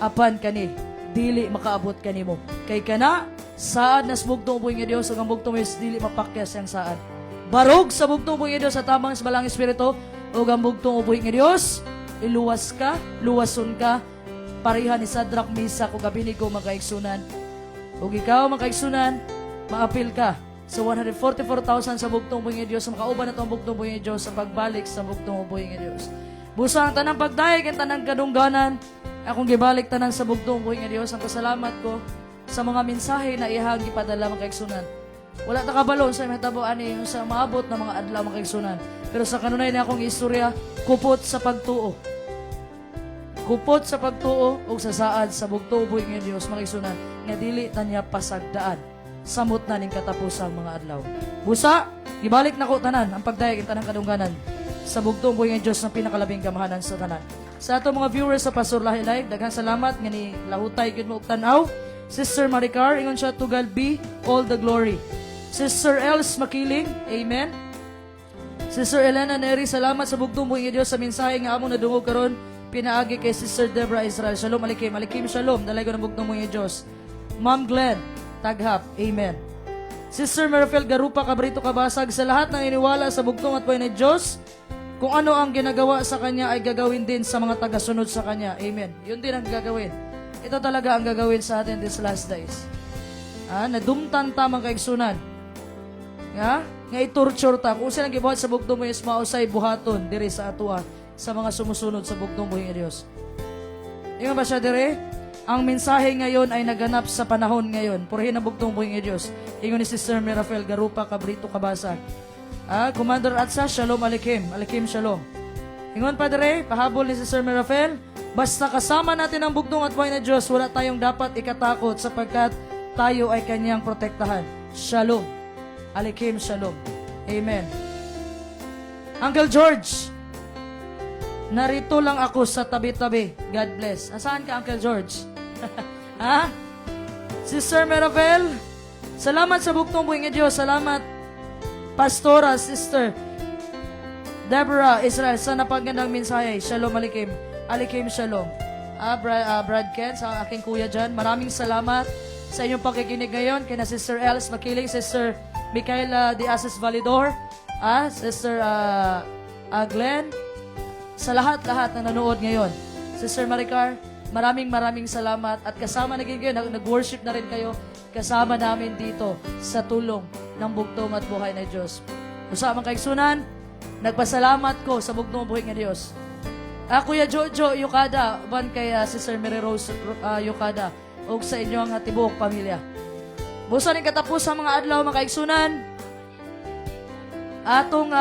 Apan kani dili makaabot kanimo. Kay kana saad nas bugtong buhi nga Dios ug ang bugtong is dili mapakyas ang saad. Barog sa bugtong buhi nga Dios sa tamang sa balang espiritu ug ang bugtong buhi nga Dios luwason ka, pareha ni Sadrak, Misak ug Abednego mga kaigsunan. Ug ikaw mga kaigsunan, maapil ka sa 144,000 sa bugtong buhi nga Dios, makauban na itong bugtong buhi nga Dios sa pagbalik sa bugtong buhi nga Dios. Busa ang tanang pagdayeg, ang tanang kadungganan, akong gibalik tanang sa bugtong buhi nga Dios. Ang pasalamat ko sa mga mensahe na ihang gipadala mga kaigsunan. Wala ta kabalo sa mahitabo ani sa maabot na mga adlaw mga kaigsunan. Pero sa kanunay na akong istorya, kupot sa pagtuo. Kupot sa pagtuo o sa saad sa bugtong buhi nga Dios mga kaigsunan nga dili tanya pasagdaan samot na ning katapusang mga adlaw. Busa, gibalik nako tanan ang pagdayeg tanang kadungganan sa bugtong buhi nga Dios na pinakalabing gamahanan sa tanan. Sa ato mga viewers sa Pastor Lahi Live, daghang salamat nga ni lahutay gyud mo og tan-aw. Sister Maricar, ingon siya, to God be all the glory. Sister Els Makiling, amen. Sister Elena Neri, salamat sa bugtong buhi nga Dios sa mensahe nga among nadungog karon. Pinaagi kay Sister Deborah Israel. Shalom Aleichem. Aleichem shalom. Dalay ko ng bugtong mga Diyos. Ma'am Glenn, taghap. Amen. Sister Marifel Garupa Cabrito Kabasag, sa lahat ng iniwala sa bugtong at buhay ng Diyos, kung ano ang ginagawa sa Kanya ay gagawin din sa mga tagasunod sa Kanya. Amen. Yun din ang gagawin. Ito talaga ang gagawin sa atin these last days. Nadumtan tamang kaigsunan. Nga itorture ta. Kung silang gibuhat sa bugtong mo is mausay buhaton diri sa atua sa mga sumusunod sa bugtong buhay nga Diyos. Ingon ba siya dire? Ang mensahe ngayon ay naganap sa panahon ngayon. Purihin ang bugtong buhay nga Diyos. Ingon ni Sister Mirafel Garupa Cabrito Kabasag. Commander Atsa, Shalom Aleichem. Aleichem Shalom. Ingon pa dire, pahabol ni Sister Mirafel, basta kasama natin ang bugtong at buhay na Diyos, wala tayong dapat ikatakot sapagkat tayo ay Kanyang protektahan. Shalom. Aleichem Shalom. Amen. Uncle George, narito lang ako sa tabi-tabi. God bless. Asaan ka, Uncle George? Sister Mirabel, salamat sa bugtong buhay nga Diyos. Salamat, Pastora, Sister Deborah Israel, sa napagandang mensahe. Shalom Aleichem. Aleichem Shalom. Brad Ken, sa aking kuya dyan, maraming salamat sa inyong pakikinig ngayon. Kina Sister Els Makiling, Sister Micaela de Ases Validor, Sister Glenn, sa lahat-lahat na nanood ngayon. Sister Maricar, maraming salamat at kasama na kayo, nag-worship na rin kayo, kasama namin dito sa tulong ng bugtong at buhay na Diyos. Usama kaigsunan, nagpasalamat ko sa bugtong buhay ng Diyos. Kuya Jojo Yukada, uban kay Sister Mary Rose Yukada, ug sa inyong tibuok pamilya. Busa ning katapos sa mga adlaw mga kaigsunan, atong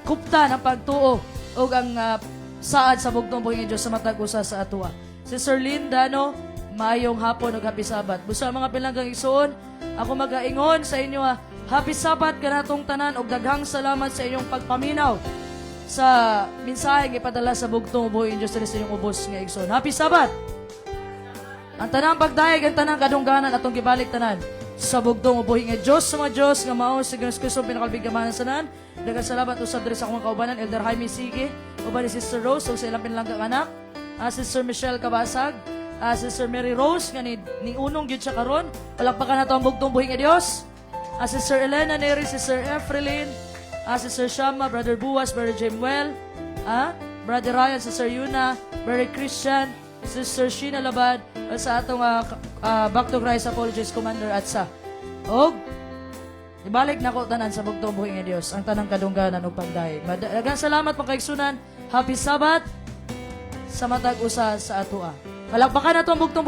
kupta ng pagtuo ug ang saad sa bugtong buhing Dios sa matag usa sa atua. Sister Linda, no, maayong hapon ug happy Sabat. Busa mga pilanggang igsoon, ako magaingon sa inyo happy Sabat kanatong tanan ug daghang salamat sa inyong pagpaminaw sa mensaheng ipadala sa bugtong buhing Dios sa inyong ubos nga igsoon. Happy Sabat. Ang tanang pagdayeg, ang tanang kadungganan atong gibalik tanan sa bugtong ubuhi nga Diyos sa mga Diyos nga mao sa Ginoong Kristo pinakalbigamanan sa nan. Daghang salamat usab diri sa akong kaubanan Elder Jaime Sige, uban ni Sister Rose ug sa ilang pinlanggang anak, Sister Michelle Kabasag, Sister Mary Rose nga ni unong gyud siya karon. Palakpakan nato ang bugtong buhi nga Dios. Sister Elena Neri, Sister Efrelyn, Sister Shama, Brother Buwas, Brother Jemuel, Brother Ryan, Sister Yuna, Brother Christian, Sister Sheena Labad, sa atong Back to Christ Apologist Commander at sa ibalik na ko tanan sa bugtong buhi nga Dios ang tanang kadungganan ug pagdayeg. Daghang salamat mga kaigsunan. Happy Sabat sa matag usa sa atoa. Palakpakan nato ang bugtong